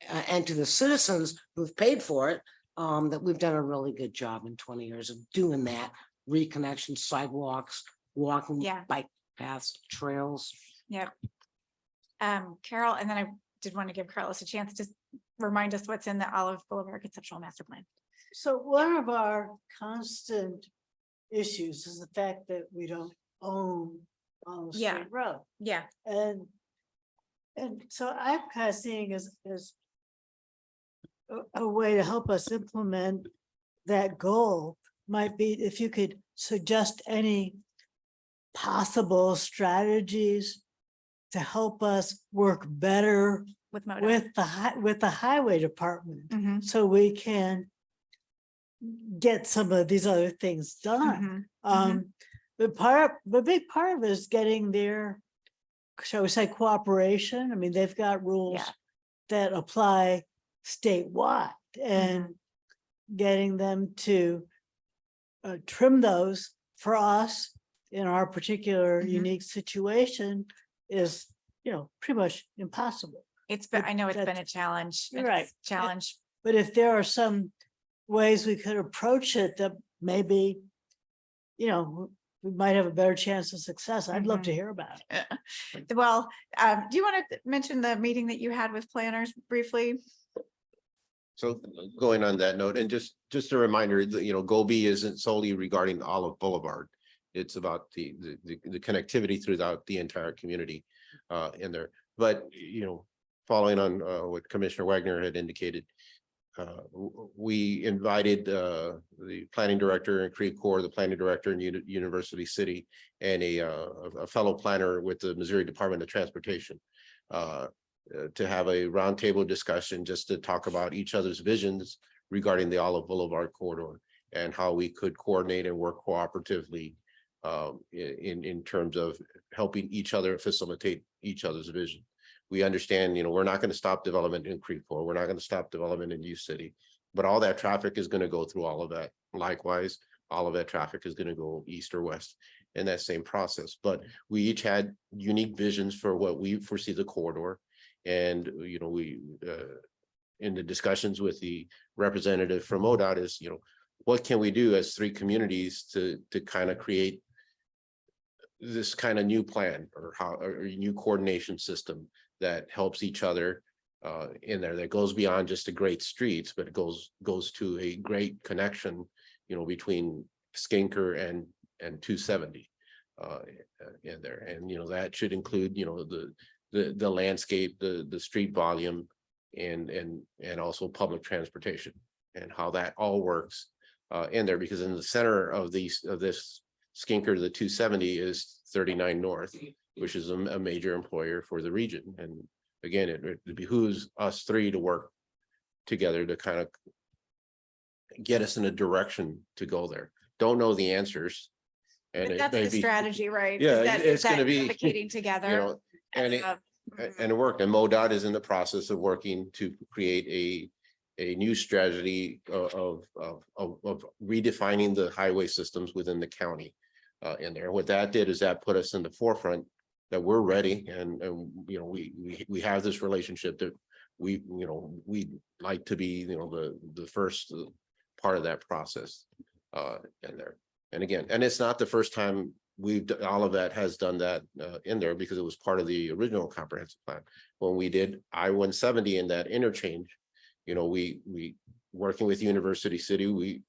and to the citizens who've paid for it. That we've done a really good job in 20 years of doing that, reconnection, sidewalks, walking, Yeah. bike paths, trails. Yep. Carol, and then I did want to give Carlos a chance to remind us what's in the Olive Boulevard conceptual master plan. So one of our constant issues is the fact that we don't own Olive Yeah. Street Road. Yeah. And so I'm kind of seeing as a way to help us implement that goal might be if you could suggest any possible strategies to help us work better With MoDOT. with the highway department, Mhm. so we can get some of these other things done. Mhm. The big part of it is getting their shall we say, cooperation. I mean, they've got rules Yeah. that apply statewide, and getting them to trim those for us in our particular Mhm. unique situation is, pretty much impossible. It's been, But I know it's been a that's- challenge. You're right. It's a challenge. But if there are some ways we could approach it that maybe, we might have a better chance of success, I'd love to hear about it. Well, do you want to mention the meeting that you had with planners briefly? So going on that note, and just a reminder that, Gobi isn't solely regarding Olive Boulevard. It's about the connectivity throughout the entire community in there. But, following on what Commissioner Wagner had indicated, we invited the planning director in Creve Coeur, the planning director in University City, and a fellow planner with the Missouri Department of Transportation to have a roundtable discussion just to talk about each other's visions regarding the Olive Boulevard corridor and how we could coordinate and work cooperatively in terms of helping each other facilitate each other's vision. We understand, we're not going to stop development in Creve Coeur. We're not going to stop development in U City, but all that traffic is going to go through all of that. Likewise, all of that traffic is going to go east or west in that same process. But we each had unique visions for what we foresee the corridor. And, we, in the discussions with the representative from ODOT is, what can we do as three communities to kind of create this kind of new plan or a new coordination system that helps each other in there, that goes beyond just the great streets, but it goes to a great connection, between Skinker and 270 in there. And, that should include, the landscape, the street volume, and also public transportation and how that all works in there, because in the center of this Skinker, the 270 is 39 North, which is a major employer for the region. And again, it behooves us three to work together to kind of get us in a direction to go there. Don't know the answers. And But it that's may the be, strategy, right? yeah, Is that- it's is gonna that be, advocating together. and it worked. And MoDOT is in the process of working to create a new strategy of redefining the highway systems within the county in there. What that did is that put us in the forefront that we're ready, and we have this relationship that we like to be the first part of that process in there. And again, and it's not the first time all of that has done that in there, because it was part of the original comprehensive plan. When we did I-170 in that interchange, we working with University City, we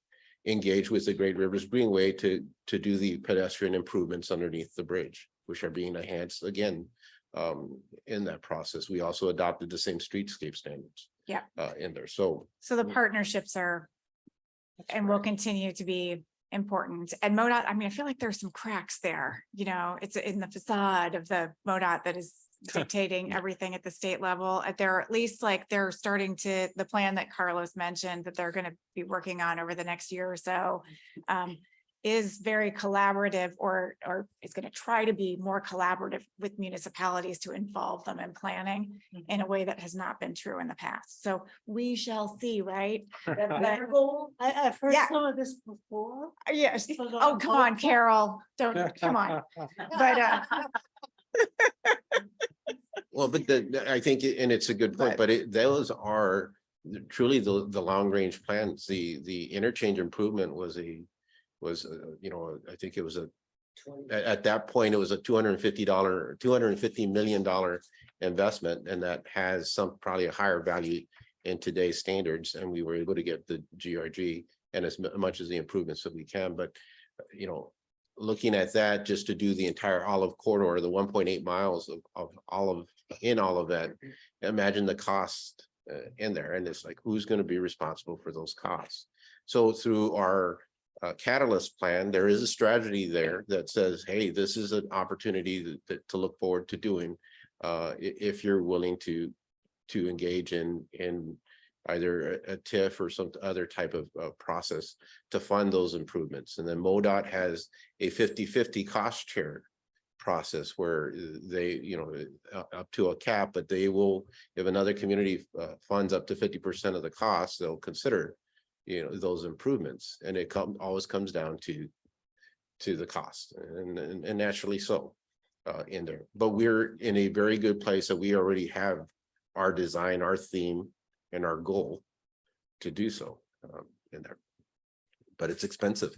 engaged with the Great Rivers Greenway to do the pedestrian improvements underneath the bridge, which are being enhanced again in that process. We also adopted the same streetscape standards. Yeah. In there. So the partnerships are, and will continue to be important. And MoDOT, I mean, I feel like there's some cracks there, it's in the facade of the MoDOT that is dictating everything at the state level. They're at least they're starting to, the plan that Carlos mentioned that they're going to be working on over the next year or so is very collaborative, or is going to try to be more collaborative with municipalities to involve them in planning in a way that has not been true in the past. So we shall see, right? I've heard Yeah. some of this before. Yes. So Oh, come on, Carol. Don't, come on. But well, but I think, and it's a good point, but those are truly the long range plans. The interchange improvement was I think it was at that point, it was a $250 million investment, and that has probably a higher value in today's standards. And we were able to get the GRG and as much as the improvements that we can. But, looking at that, just to do the entire olive corridor, the 1.8 miles of olive in all of that, imagine the cost in there. And it's like, who's going to be responsible for those costs? So through our catalyst plan, there is a strategy there that says, hey, this is an opportunity to look forward to doing if you're willing to engage in either a TIF or some other type of process to fund those improvements. And then MoDOT has a 50-50 cost share process where they, up to a cap, but they will, if another community funds up to 50% of the cost, they'll consider, those improvements. And it always comes down to the cost, and naturally so in there. But we're in a very good place that we already have our design, our theme, and our goal to do so in there. But it's expensive.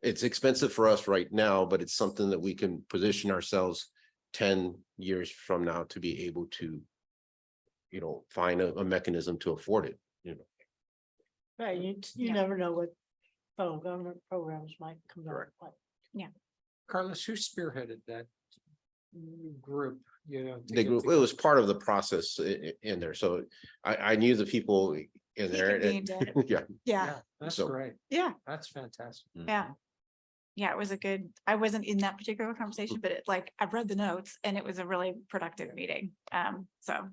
It's expensive for us right now, but it's something that we can position ourselves 10 years from now to be able to, find a mechanism to afford it, Right, you Yeah. never know what federal government programs might come out. Correct. Carlos, who spearheaded that group, to The get group, it together? was part of the process in there. So I knew the people in there. convened it. Yeah. Yeah, That's So- great. yeah, That's fantastic. yeah. Yeah, it was a good, I wasn't in that particular conversation, but I've read the notes and it was a really productive meeting. So.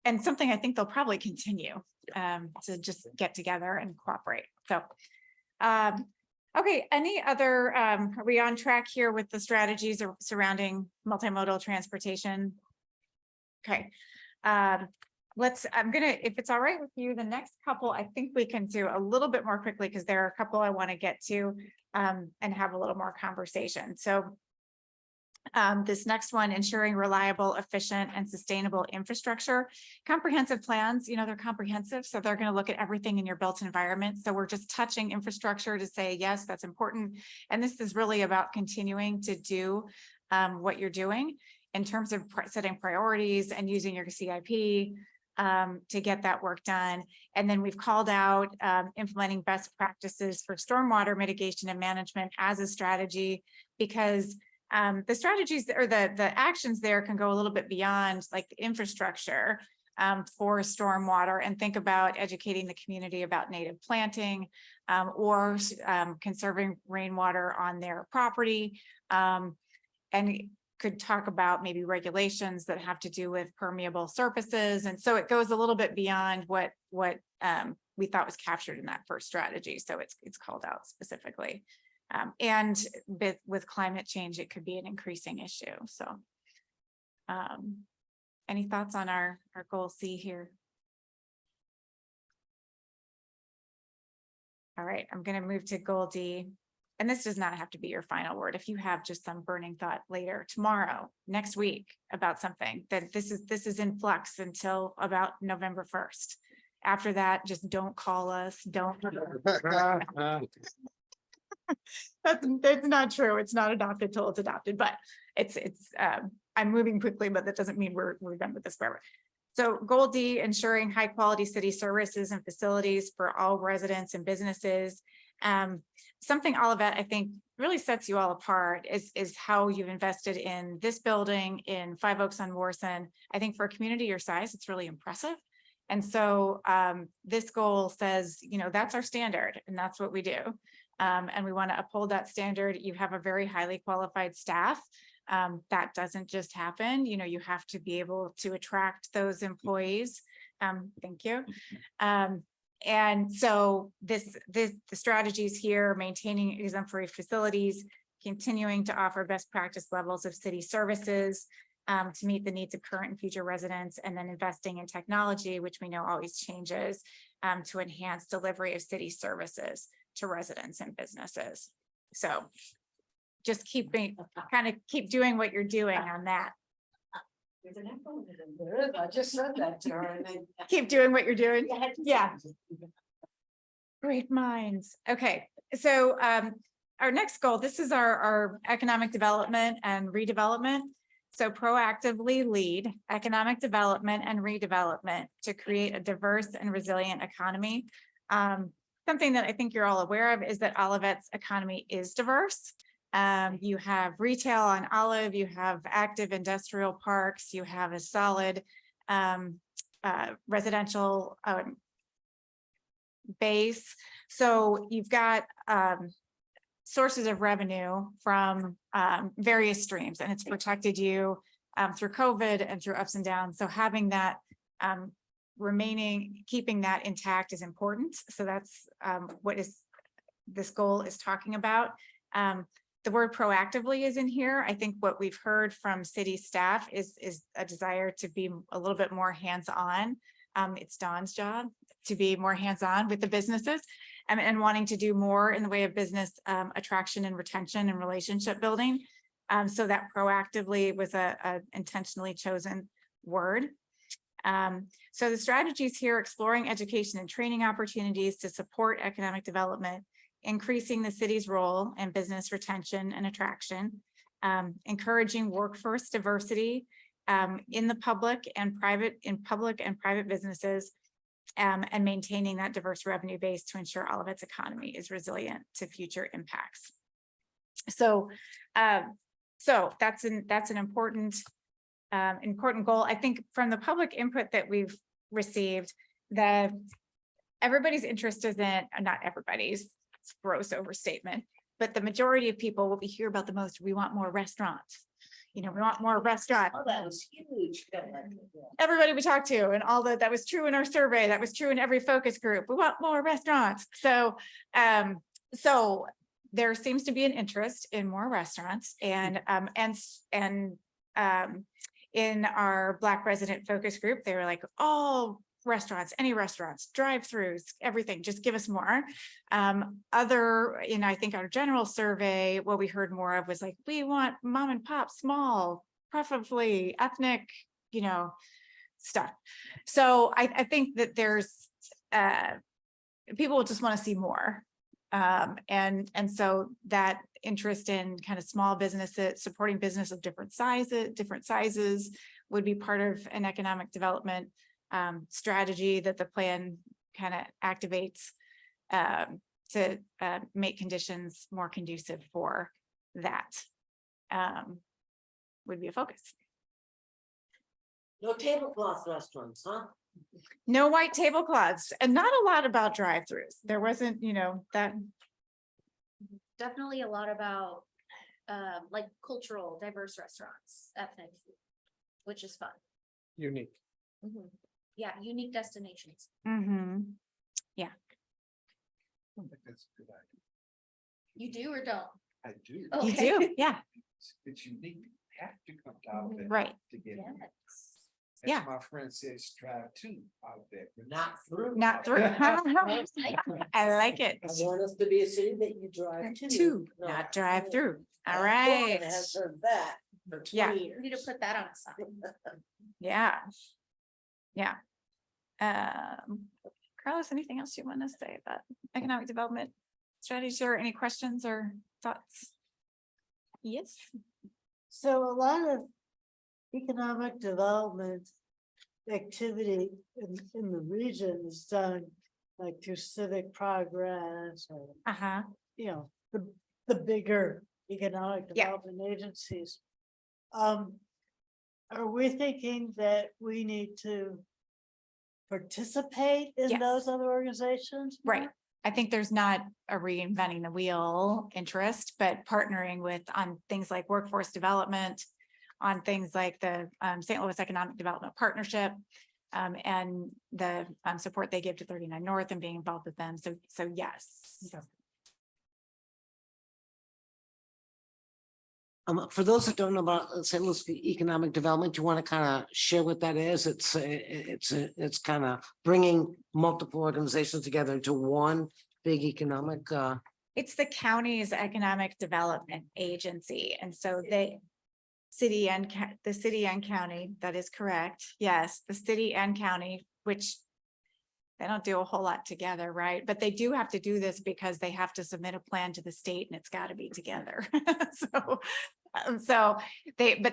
And something I think they'll probably continue, to just get together and cooperate. So. Okay, any other, are we on track here with the strategies surrounding multimodal transportation? Okay, I'm gonna, if it's all right with you, the next couple, I think we can do a little bit more quickly because there are a couple I want to get to and have a little more conversation. So this next one, ensuring reliable, efficient, and sustainable infrastructure. Comprehensive plans, they're comprehensive, so they're going to look at everything in your built environment. So we're just touching infrastructure to say, yes, that's important. And this is really about continuing to do what you're doing in terms of setting priorities and using your CIP to get that work done. And then we've called out implementing best practices for stormwater mitigation and management as a strategy, because the strategies or the actions there can go a little bit beyond like the infrastructure for stormwater, and think about educating the community about native planting or conserving rainwater on their property. And could talk about maybe regulations that have to do with permeable surfaces. And so it goes a little bit beyond what we thought was captured in that first strategy. So it's called out specifically. And with climate change, it could be an increasing issue. So any thoughts on our goal C here? All right, I'm going to move to goal D. And this does not have to be your final word. If you have just some burning thought later, tomorrow, next week about something, that this is in flux until about November 1st. After that, just don't call us. Don't. That's not true. It's not adopted till it's adopted, but I'm moving quickly, but that doesn't mean we're done with this forever. So goal D, ensuring high quality city services and facilities for all residents and businesses. Something Olivet, I think, really sets you all apart is how you've invested in this building in 5 Oaks on Morrison. I think for a community your size, it's really impressive. And so this goal says, that's our standard and that's what we do. And we want to uphold that standard. You have a very highly qualified staff. That doesn't just happen. You have to be able to attract those employees. Thank you. And so the strategies here, maintaining exemplary facilities, continuing to offer best practice levels of city services to meet the needs of current and future residents, and then investing in technology, which we know always changes, to enhance delivery of city services to residents and businesses. So just keep doing what you're doing on that. There is, I just said that to her and then. Keep doing what you're doing. Yeah. Great minds. Okay, so our next goal, this is our economic development and redevelopment. So proactively lead economic development and redevelopment to create a diverse and resilient economy. Something that I think you're all aware of is that Olivet's economy is diverse. You have retail on Olive, you have active industrial parks, you have a solid residential base. So you've got sources of revenue from various streams, and it's protected you through COVID and through ups and downs. So having that keeping that intact is important. So that's what this goal is talking about. the word proactively is in here. I think what we've heard from city staff is a desire to be a little bit more hands-on. It's Dawn's job to be more hands-on with the businesses and wanting to do more in the way of business attraction and retention and relationship building. So that proactively was a intentionally chosen word. So the strategies here, exploring education and training opportunities to support economic development, increasing the city's role in business retention and attraction, encouraging workforce diversity in the public and private businesses, and maintaining that diverse revenue base to ensure all of its economy is resilient to future impacts. So, that's an important goal. I think from the public input that we've received, that everybody's interest is in, not everybody's, it's a gross overstatement, but the majority of people, what we hear about the most, we want more restaurants. You know, we want more restaurants. Oh, that was huge. Everybody we talked to, and all that was true in our survey, that was true in every focus group. We want more restaurants. So, so there seems to be an interest in more restaurants, and in our Black resident focus group, they were like, oh, restaurants, any restaurants, drive-throughs, everything, just give us more. I think our general survey, what we heard more of was like, we want mom and pop, small, preferably ethnic, stuff. So I think that there's, people just want to see more. And so that interest in kind of small businesses, supporting business of different sizes would be part of an economic development strategy that the plan kind of activates to make conditions more conducive for that would be a focus. No tablecloth restaurants, huh? No white tablecloths, and not a lot about drive-throughs. There wasn't, that. Definitely a lot about like cultural diverse restaurants, ethnic food, which is fun. Unique. Yeah, unique destinations. Yeah. I think that's a good idea. You do or don't? I do. You Okay. do, yeah, It's unique. You have to come out there. right. To get it. Yes. Yeah. As my friend says, drive two out there. Not through. Not through. I like it. I want us to be a city that you drive to. Two, not drive through. All right. Has heard that for Yeah. 20 We years. need to put that on a sign. Yeah. Yeah. Carlos, anything else you want to say about economic development strategies, or any questions or thoughts? Yes. So a lot of economic development activity in the region is done like through civic progress or, Uh-huh. the bigger economic Yeah. development agencies. Are we thinking that we need to participate in Yes. those other organizations? more? Right. I think there's not a reinventing the wheel interest, but partnering on things like workforce development, on things like the St. Louis Economic Development Partnership, and the support they give to 39 North and being involved with them. So yes. For those that don't know about St. Louis economic development, you want to kind of share what that is? It's kind of bringing multiple organizations together into one big economic. It's the county's economic development agency. And so the city and county, that is correct. Yes, the city and county, which they don't do a whole lot together, right? But they do have to do this because they have to submit a plan to the state and it's got to be together. So they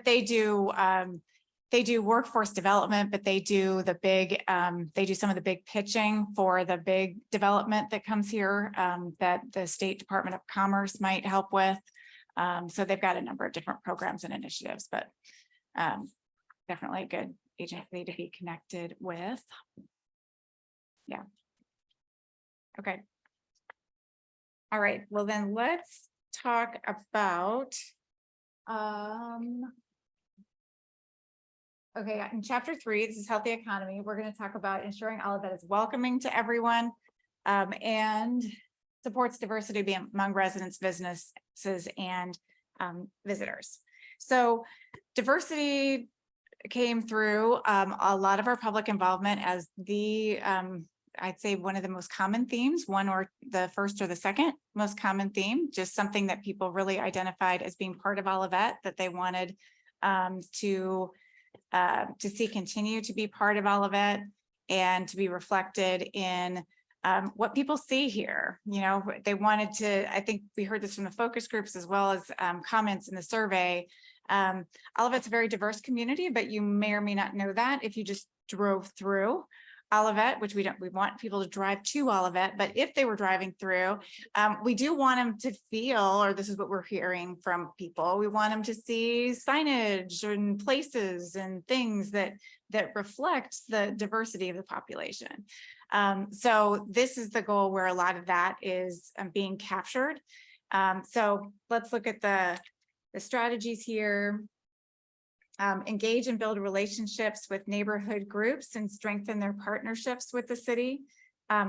do workforce development, but they do some of the big pitching for the big development that comes here, that the State Department of Commerce might help with. So they've got a number of different programs and initiatives, but definitely a good agency to be connected with. Yeah. Okay. All right, well then let's talk about okay, in chapter 3, this is healthy economy. We're going to talk about ensuring all of that is welcoming to everyone. And supports diversity among residents, businesses, and visitors. So diversity came through a lot of our public involvement as the I'd say one of the most common themes, one or the first or the second most common theme, just something that people really identified as being part of Olivet, that they wanted to see continue to be part of Olivet and to be reflected in what people see here. You know, they wanted to, I think we heard this from the focus groups as well as comments in the survey. Olivet's a very diverse community, but you may or may not know that if you just drove through Olivet, which we want people to drive to Olivet, but if they were driving through, we do want them to feel, or this is what we're hearing from people, we want them to see signage and places and things that reflect the diversity of the population. So this is the goal where a lot of that is being captured. So let's look at the strategies here. Engage and build relationships with neighborhood groups and strengthen their partnerships with the city.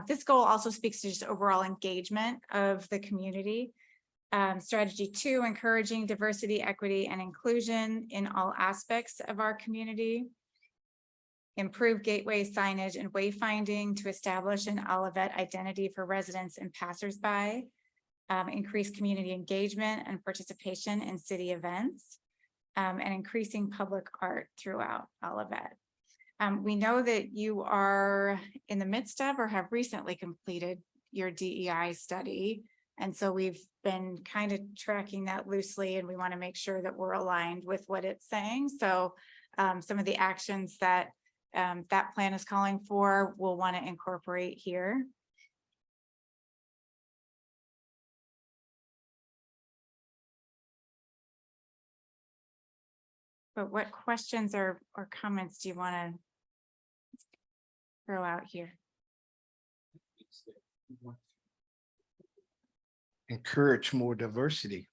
This goal also speaks to just overall engagement of the community. Strategy 2, encouraging diversity, equity, and inclusion in all aspects of our community. Improve gateway signage and wayfinding to establish an Olivet identity for residents and passersby. Increase community engagement and participation in city events. And increasing public art throughout Olivet. We know that you are in the midst of or have recently completed your DEI study. And so we've been kind of tracking that loosely, and we want to make sure that we're aligned with what it's saying. So some of the actions that that plan is calling for, we'll want to incorporate here. But what questions or comments do you want to throw out here? Encourage more diversity.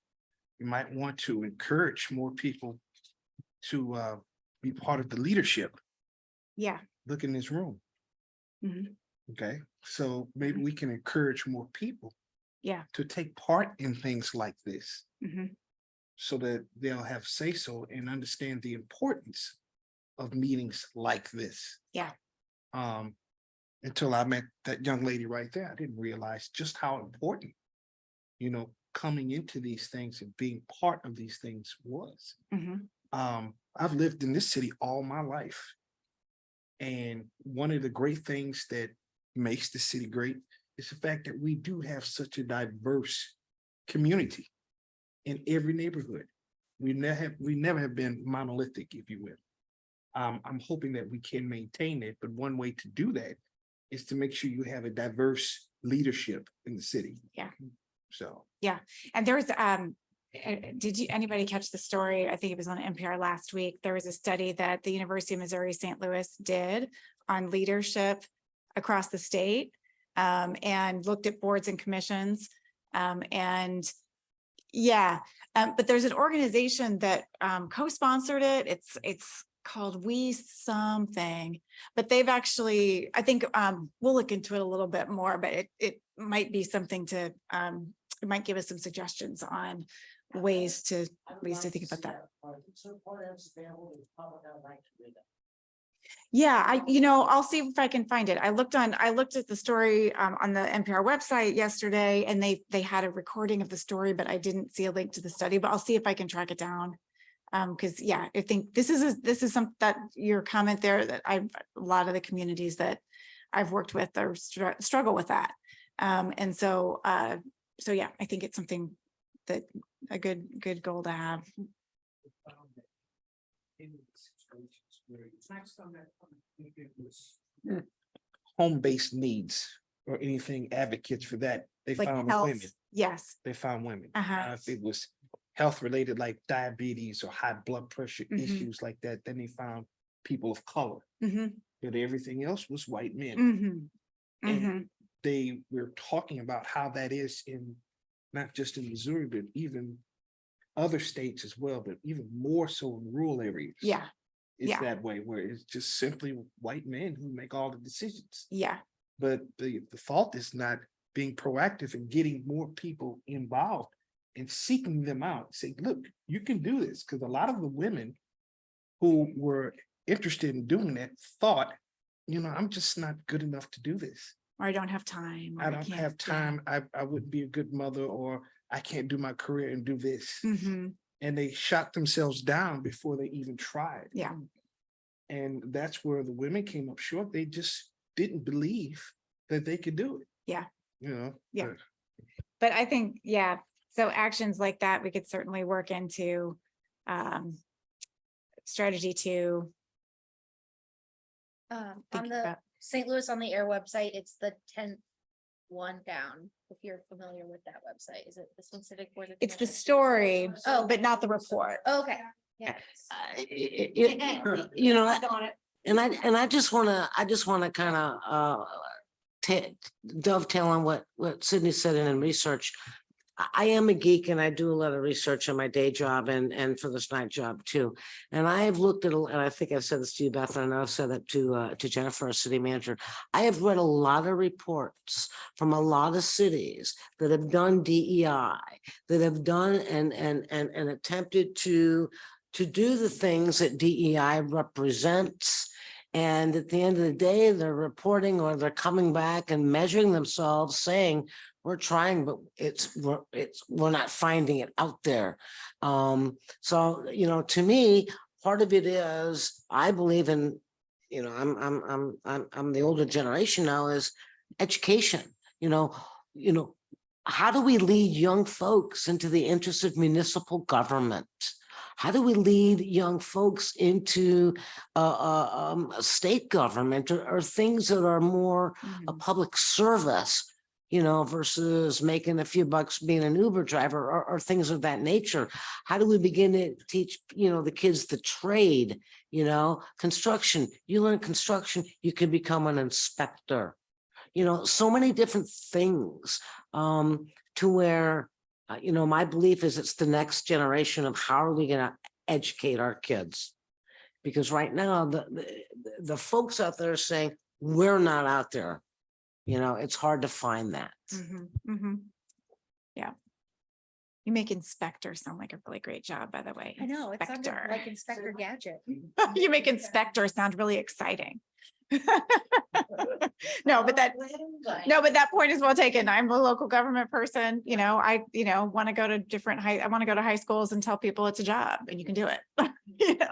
You might want to encourage more people to be part of the leadership. Yeah. Look in this room. Mhm. Okay, so maybe we can encourage more people. Yeah. To take part in things like this. Mhm. So that they'll have say-so and understand the importance of meetings like this. Yeah. Until I met that young lady right there, I didn't realize just how important, coming into these things and being part of these things was. Mhm. I've lived in this city all my life. And one of the great things that makes the city great is the fact that we do have such a diverse community in every neighborhood. We never have been monolithic, if you will. I'm hoping that we can maintain it, but one way to do that is to make sure you have a diverse leadership in the city. Yeah. So. Yeah, and there was anybody catch the story? I think it was on NPR last week. There was a study that the University of Missouri St. Louis did on leadership across the state, and looked at boards and commissions, and yeah, but there's an organization that co-sponsored it. It's called We Something, but they've actually, I think we'll look into it a little bit more, but it might be something to it might give us some suggestions on ways to think about that. Yeah, I'll see if I can find it. I looked at the story on the NPR website yesterday, and they had a recording of the story, but I didn't see a link to the study, but I'll see if I can track it down. Because yeah, I think this is some that your comment there that a lot of the communities that I've worked with are struggle with that. And so yeah, I think it's something that a good goal to have. Home-based needs or anything advocates for that, they Like found health, women. yes. They found women. Uh-huh. If it was health related, like diabetes or high blood pressure Mhm. issues like that, then they found people of color. Mhm. But everything else was white men. Mhm. And Mhm. they were talking about how that is in not just in Missouri, but even other states as well, but even more so in rural areas. Yeah. It's Yeah. that way where it's just simply white men who make all the decisions. Yeah. But the fault is not being proactive and getting more people involved and seeking them out. Say, look, you can do this. Because a lot of the women who were interested in doing that thought, I'm just not good enough to do this. Or I don't have time. or I don't can't- have time. I wouldn't be a good mother, or I can't do my career and do this. Yeah. Mhm. And they shot themselves down before they even tried. Yeah. And that's where the women came up short. They just didn't believe that they could do it. Yeah. Yeah. but- But I think, yeah, so actions like that, we could certainly work into strategy to On think the about. St. Louis on the Air website, it's the 10th one down, if you're familiar with that website. Is it this one, Civic Board? of It's the Commissioners? story, Oh. but not the report. Okay, yeah. And I just wanna kind of dovetail on what Sydney said in research. I am a geek and I do a lot of research on my day job and for this night job too. And I have looked at, and I think I've said this to you, Beth, and I've said that to Jennifer, our city manager. I have read a lot of reports from a lot of cities that have done DEI, that have done and attempted to do the things that DEI represents. And at the end of the day, they're reporting or they're coming back and measuring themselves saying, we're trying, but we're not finding it out there. So, to me, part of it is, I believe in, I'm the older generation now, is education. How do we lead young folks into the interest of municipal government? How do we lead young folks into a state government or things that are more a public service, versus making a few bucks being an Uber driver or things of that nature? How do we begin to teach, the kids the trade, construction? You learn construction, you can become an inspector. So many different things to where my belief is it's the next generation of how are we going to educate our kids? Because right now, the folks out there are saying, we're not out there. It's hard to find that. Yeah. You make inspector sound like a really great job, by the way. I know, it sounded Inspector. like Inspector Gadget. You make inspector sound really exciting. No, but that point is well taken. I'm a local government person, I want to go to I want to go to high schools and tell people it's a job and you can do it.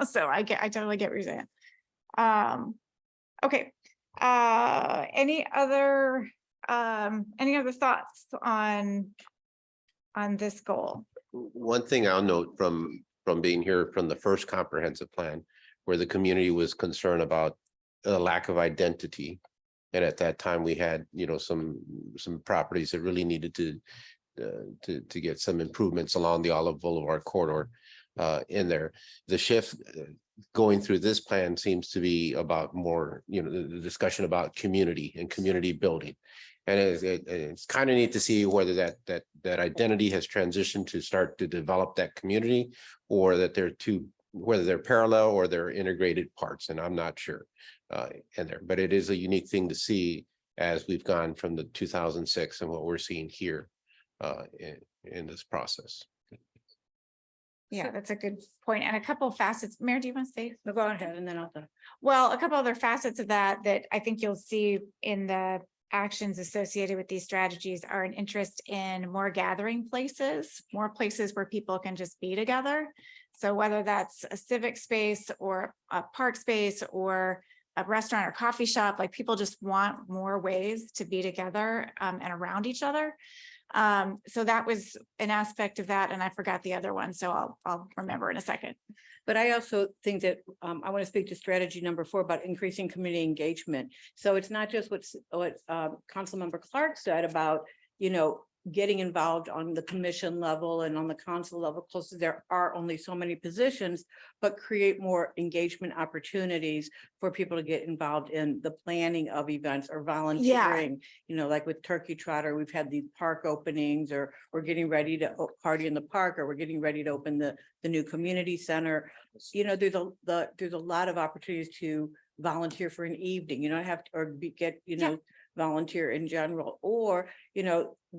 So I totally get what you're saying. Okay. Any other thoughts on this goal? One thing I'll note from being here from the first comprehensive plan, where the community was concerned about a lack of identity. And at that time, we had, some properties that really needed to get some improvements along the Olive Boulevard corridor in there. The shift going through this plan seems to be about more, the discussion about community and community building. And it's kind of neat to see whether that identity has transitioned to start to develop that community, or that whether they're parallel or they're integrated parts, and I'm not sure in there. But it is a unique thing to see as we've gone from the 2006 and what we're seeing here in this process. Yeah, that's a good point. And a couple of facets. Mayor, do you want to say? No, go ahead and then I'll. Well, a couple other facets of that I think you'll see in the actions associated with these strategies are an interest in more gathering places, more places where people can just be together. So whether that's a civic space or a park space or a restaurant or coffee shop, like people just want more ways to be together and around each other. So that was an aspect of that, and I forgot the other one, so I'll remember in a second. But I also think that I want to speak to strategy number 4 about increasing community engagement. So it's not just what Councilmember Clark said about, getting involved on the commission level and on the council level, close to there are only so many positions, but create more engagement opportunities for people to get involved in the planning of events or volunteering. Like with Turkey Trotter, we've had these park openings, or we're getting ready to party in the park, or we're getting ready to open the new community center. There's a lot of opportunities to volunteer for an evening. You don't have to, or get volunteer in general, or,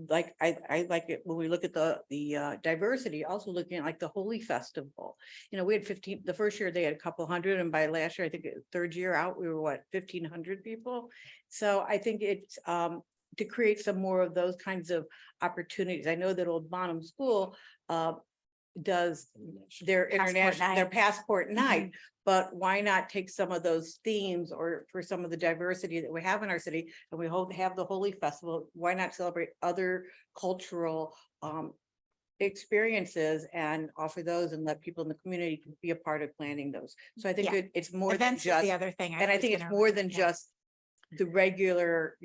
like, I like it when we look at the diversity, also looking at like the Holy Festival. We had 15, the first year they had a couple hundred, and by last year, I think third year out, we were 1,500 people. So I think it's, to create some more of those kinds of opportunities. I know that Old Bonham School, does their international, their passport night, but why not take some of those themes, or for some of the diversity that we have in our city, and we have the Holy Festival, why not celebrate other cultural experiences and offer those, and let people in the community be a part of planning those. So I think Yeah. it's more than Events is just, the other thing. and I was think it's gonna- more than yeah. just the regular,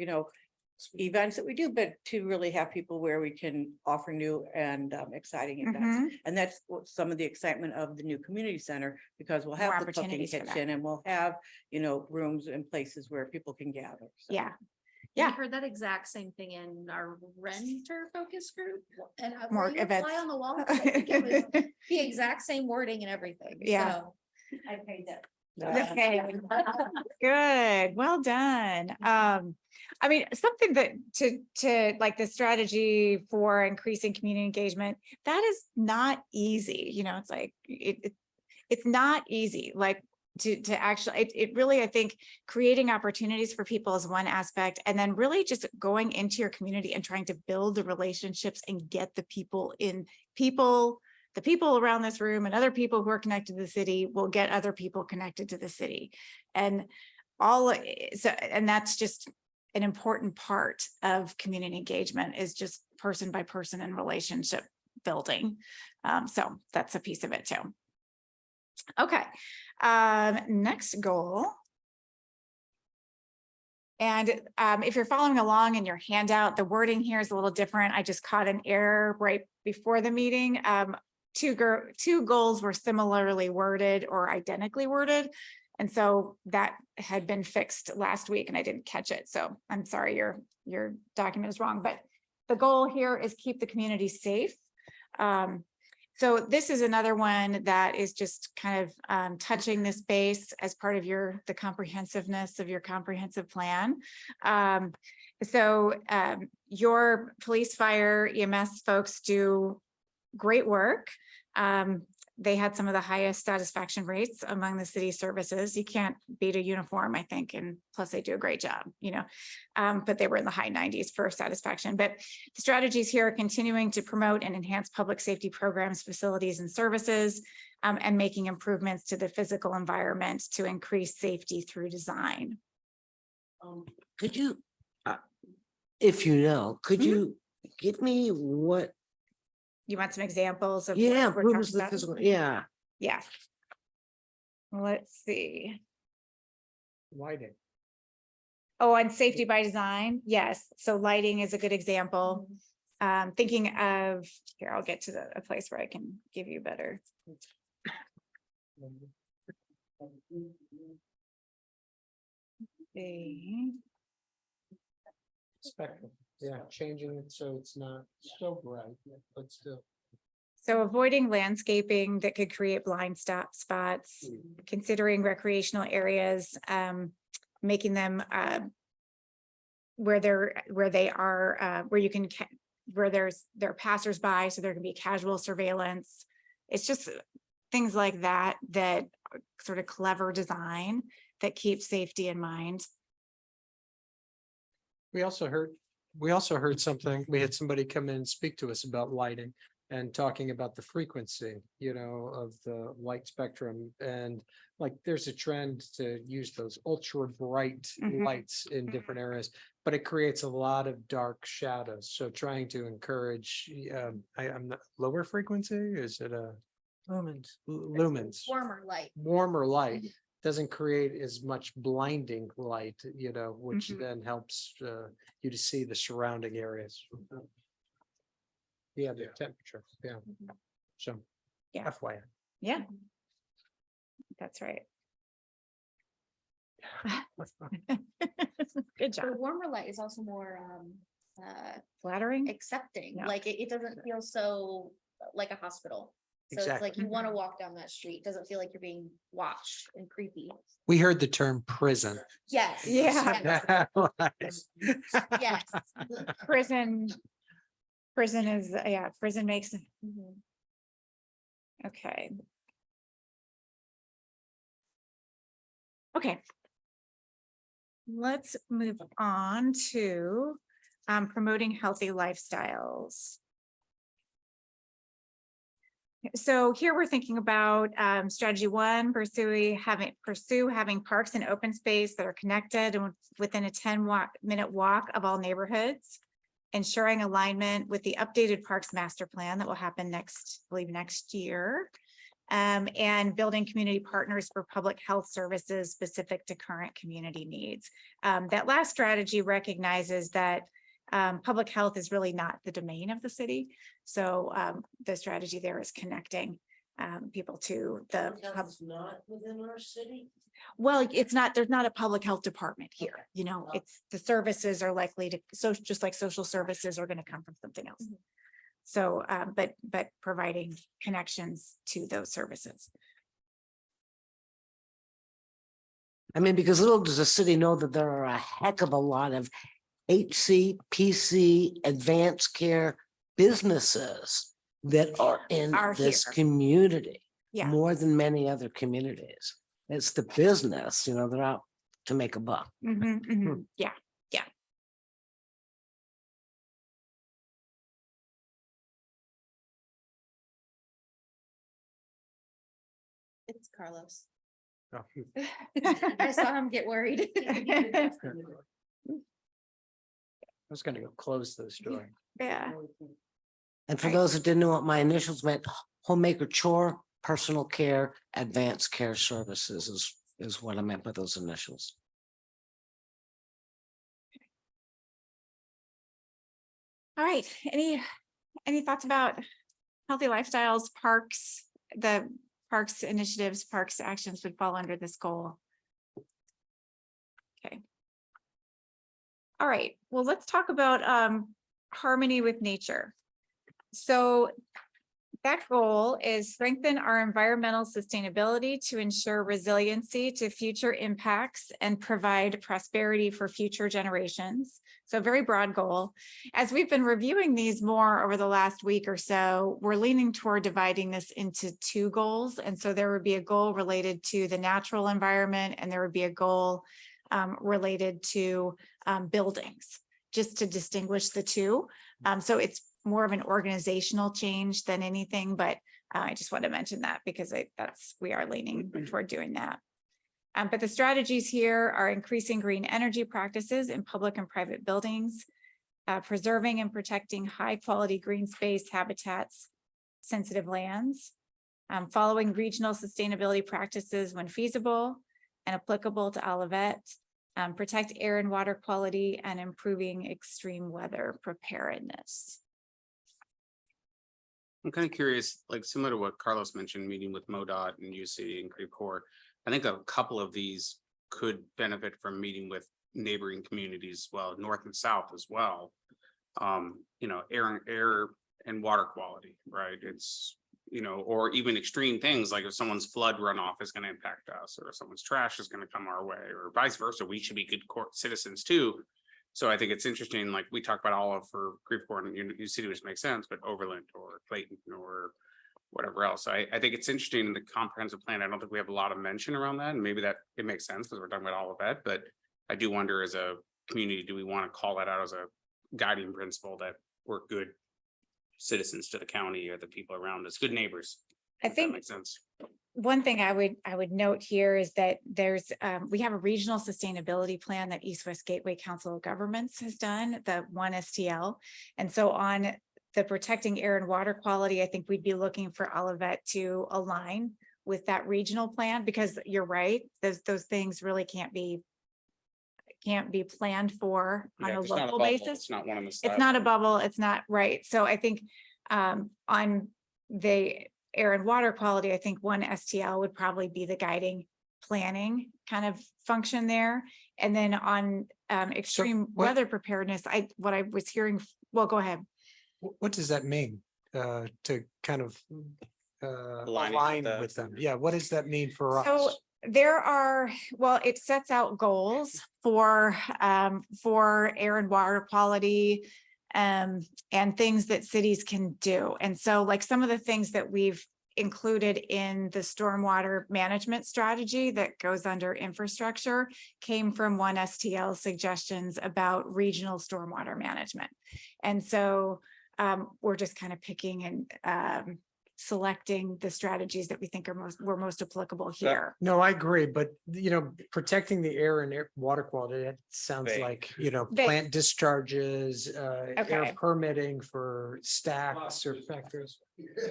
events that we do, but to really have people where we can offer new and exciting events. Mhm. And that's what some of the excitement of the new community center, because we'll More have the cooking opportunities for that. kitchen, and we'll have, rooms and places where people can gather. So. Yeah, Yeah. Yeah. I heard that exact same thing in our renter focus group and More were you a events. fly on the wall? 'Cause I think it was the exact same wording and everything. Yeah. So I paid that. Okay. Good, well done. I mean, something that to like the strategy for increasing community engagement, that is not easy, it's like, it's not easy, like to actually, it really, I think, creating opportunities for people is one aspect, and then really just going into your community and trying to build the relationships and get the people around this room and other people who are connected to the city will get other people connected to the city. And and that's just an important part of community engagement, is just person by person and relationship building. So that's a piece of it too. Okay, next goal. And if you're following along in your handout, the wording here is a little different. I just caught an error right before the meeting. Two goals were similarly worded or identically worded. And so that had been fixed last week and I didn't catch it. So I'm sorry, your document is wrong, but the goal here is keep the community safe. So this is another one that is just kind of touching this base as part of the comprehensiveness of your comprehensive plan. Your police, fire, EMS folks do great work. They had some of the highest satisfaction rates among the city services. You can't beat a uniform, I think, and plus they do a great job, but they were in the high 90s for satisfaction. But the strategies here are continuing to promote and enhance public safety programs, facilities, and services, and making improvements to the physical environment to increase safety through design. Could you, if you know, could you give me what? You want some examples of? Yeah, what we're improvements talking to the about? physical, yeah. Yeah. Let's see. Lighting. Oh, and safety by design. Yes. So lighting is a good example. Thinking of, here, I'll get to a place where I can give you better. Spectrum, yeah, changing it so it's not so bright, but still. So avoiding landscaping that could create blind spots, considering recreational areas, making them where there are passersby, so there can be casual surveillance. It's just things like that sort of clever design that keeps safety in mind. We also heard something, we had somebody come in and speak to us about lighting and talking about the frequency, of the light spectrum. And like, there's a trend to use those ultra bright lights in different areas, but it creates a lot of dark shadows. So trying to encourage, I'm not, lower frequency, is it a? Lumens. Warmer light doesn't create as much blinding light, which then helps you to see the surrounding areas. Yeah, the temperature, yeah. So, Yeah. FYI. Yeah. That's right. Good job. The warmer light is also more Flattering. accepting. Yeah. Like it doesn't feel so like a hospital. So it's like Exactly. you want to walk down that street. Doesn't feel like you're being watched and creepy. We heard the term prison. Yes. Yeah. Yes. Yes. Prison is, yeah, prison makes, Mhm. okay. Okay. Let's move on to promoting healthy lifestyles. So here we're thinking about strategy one, pursue having parks and open space that are connected and within a 10-minute walk of all neighborhoods. Ensuring alignment with the updated parks master plan that will happen next, I believe next year. And building community partners for public health services specific to current community needs. That last strategy recognizes that public health is really not the domain of the city. So the strategy there is connecting people to the It's not within our city. well, it's not, there's not a public health department here, you know, it's the services are likely to, so just like social services are going to come from something else. Mhm. So, but providing connections to those services. I mean, because little does the city know that there are a heck of a lot of HC, PC, advanced care businesses that are in Are this here. community. Yeah. More than many other communities. It's the business, you know, they're out to make a buck. Mhm, mhm. Yeah, yeah. It's Carlos. Oh, I saw him get worried. I was gonna go close this door. Yeah. And for Right. those that didn't know what my initials meant, homemaker chore, personal care, advanced care services is what I meant by those initials. All right, any thoughts about healthy lifestyles, parks, the parks initiatives, parks actions would fall under this goal? Okay. All right, well, let's talk about harmony with nature. So that goal is strengthen our environmental sustainability to ensure resiliency to future impacts and provide prosperity for future generations. So a very broad goal. As we've been reviewing these more over the last week or so, we're leaning toward dividing this into two goals. And so there would be a goal related to the natural environment, and there would be a goal related to buildings, just to distinguish the two. So it's more of an organizational change than anything, but I just want to mention that because we are leaning toward doing that. But the strategies here are increasing green energy practices in public and private buildings, preserving and protecting high quality green space habitats, sensitive lands, following regional sustainability practices when feasible and applicable to Olivet, protect air and water quality, and improving extreme weather preparedness. I'm kind of curious, like similar to what Carlos mentioned, meeting with MoDOT and UC and Creve Coeur. I think a couple of these could benefit from meeting with neighboring communities, well, north and south as well. You know, air and water quality, right? It's, you know, or even extreme things like if someone's flood runoff is going to impact us, or if someone's trash is going to come our way, or vice versa. We should be good citizens too. So I think it's interesting, like we talk about Olive for Creve Coeur and you City, which makes sense, but Overland or Clayton or whatever else. I think it's interesting in the comprehensive plan. I don't think we have a lot of mention around that. And maybe that it makes sense because we're talking about all of that. But I do wonder as a community, do we want to call that out as a guiding principle that we're good citizens to the county or the people around us, good neighbors? I If that think makes sense. one thing I would note here is that there's we have a regional sustainability plan that East West Gateway Council of Governments has done, the one STL. And so on the protecting air and water quality, I think we'd be looking for Olivet to align with that regional plan, because you're right, those things really can't be planned for on Yeah, a it's not local bubble, basis. It's not one on the. It's not a bubble, it's not right. So I think on the air and water quality, I think one STL would probably be the guiding planning kind of function there. And then on extreme weather preparedness, what I was hearing, well, go ahead. What does that mean? To kind of align with them. Yeah, what does that mean for So us? there are, well, it sets out goals for air and water quality. And things that cities can do. And so like some of the things that we've included in the stormwater management strategy that goes under infrastructure came from one STL suggestions about regional stormwater management. And so we're just kind of picking and selecting the strategies that we think are most applicable here. No, I agree, but protecting the air and water quality, that sounds Vague. like, Vague. plant discharges, air Okay. permitting for stacks or factors.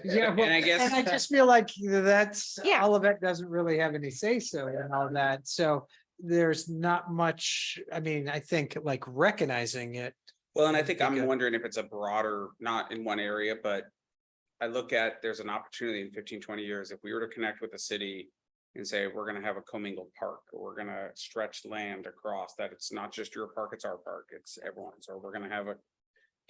Yeah, well, And I guess- and I just feel like that's, Yeah. all of it doesn't really have any say so in all that. So there's not much, I mean, I think like recognizing it. Well, and I think Be I'm good. wondering if it's a broader, not in one area, but I look at, there's an opportunity in 15, 20 years, if we were to connect with the city and say, we're gonna have a commingled park, or we're gonna stretch land across, that it's not just your park, it's our park, it's everyone's, or we're gonna have a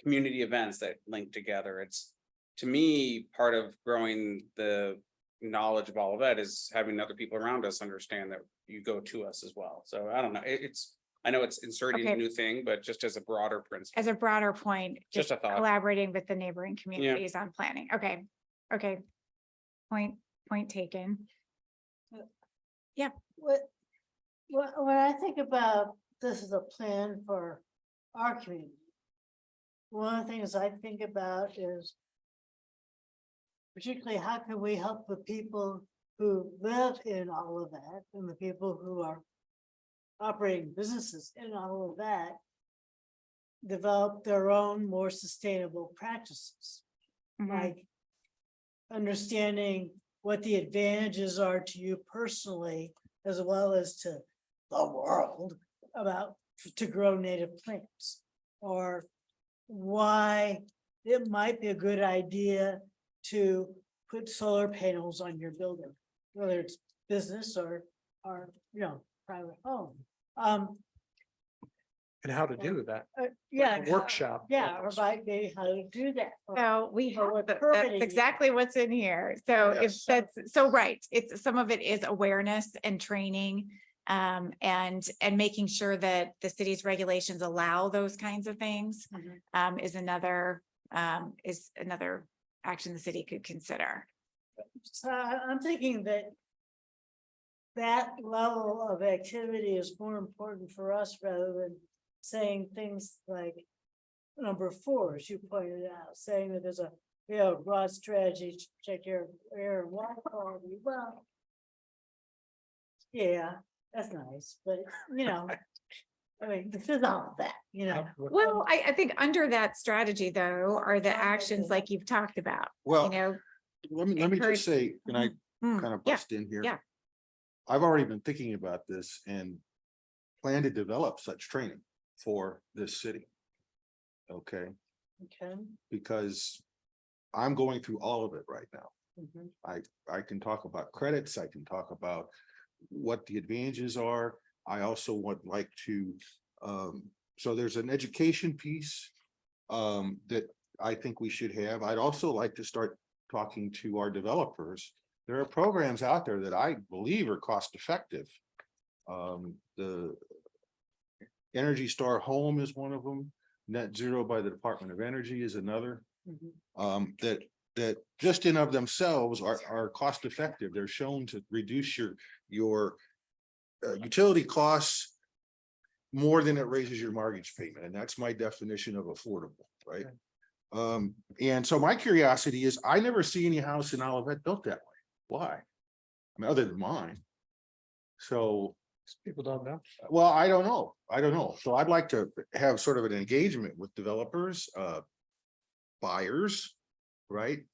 community events that link together. It's, to me, part of growing the knowledge of all of that is having other people around us understand that you go to us as well. So I don't know, I know it's inserting a Okay. new thing, but just as a broader principle. As a broader point, Just just a thought. collaborating with the neighboring communities on planning. Okay, okay. Point taken. When I think about this as a plan for our community, one of the things I think about is particularly how can we help the people who live in all of that and the people who are operating businesses in all of that develop their own more sustainable practices, Mhm. like understanding what the advantages are to you personally, as well as to the world about to grow native plants, or why it might be a good idea to put solar panels on your building, whether it's business or private home. And how to do that. Yeah. A workshop. Yeah, or maybe how to do that. So we Or have, what that's permitting- exactly what's in here. So if Yes. that's, so right, it's, some of it is awareness and training. And making sure that the city's regulations allow those kinds of things, Mhm. is another action the city could consider. So I'm thinking that level of activity is more important for us rather than saying things like number 4, as you pointed out, saying that there's a broad strategy to protect your air and water quality. Well, yeah, that's nice, but I mean, this is all of that, Well, I think under that strategy though, are the actions like you've talked about, Well, know. let me encourage- just say, can I Mm, kind of yeah, bust in here? yeah. I've already been thinking about this and plan to develop such training for this city. Okay, Okay. because I'm going through all of it right now. Mhm. I can talk about credits, I can talk about what the advantages are. I also would like to, so there's an education piece that I think we should have. I'd also like to start talking to our developers. There are programs out there that I believe are cost effective. The Energy Star Home is one of them. Net Zero by the Department of Energy is another. Mhm. That just in of themselves are cost effective. They're shown to reduce your utility costs more than it raises your mortgage payment, and that's my definition of affordable, right? And so my curiosity is, I never see any house in Olivet built that way. Why? I mean, other than mine. So, People don't know. well, I don't know. So I'd like to have sort of an engagement with developers, buyers, right?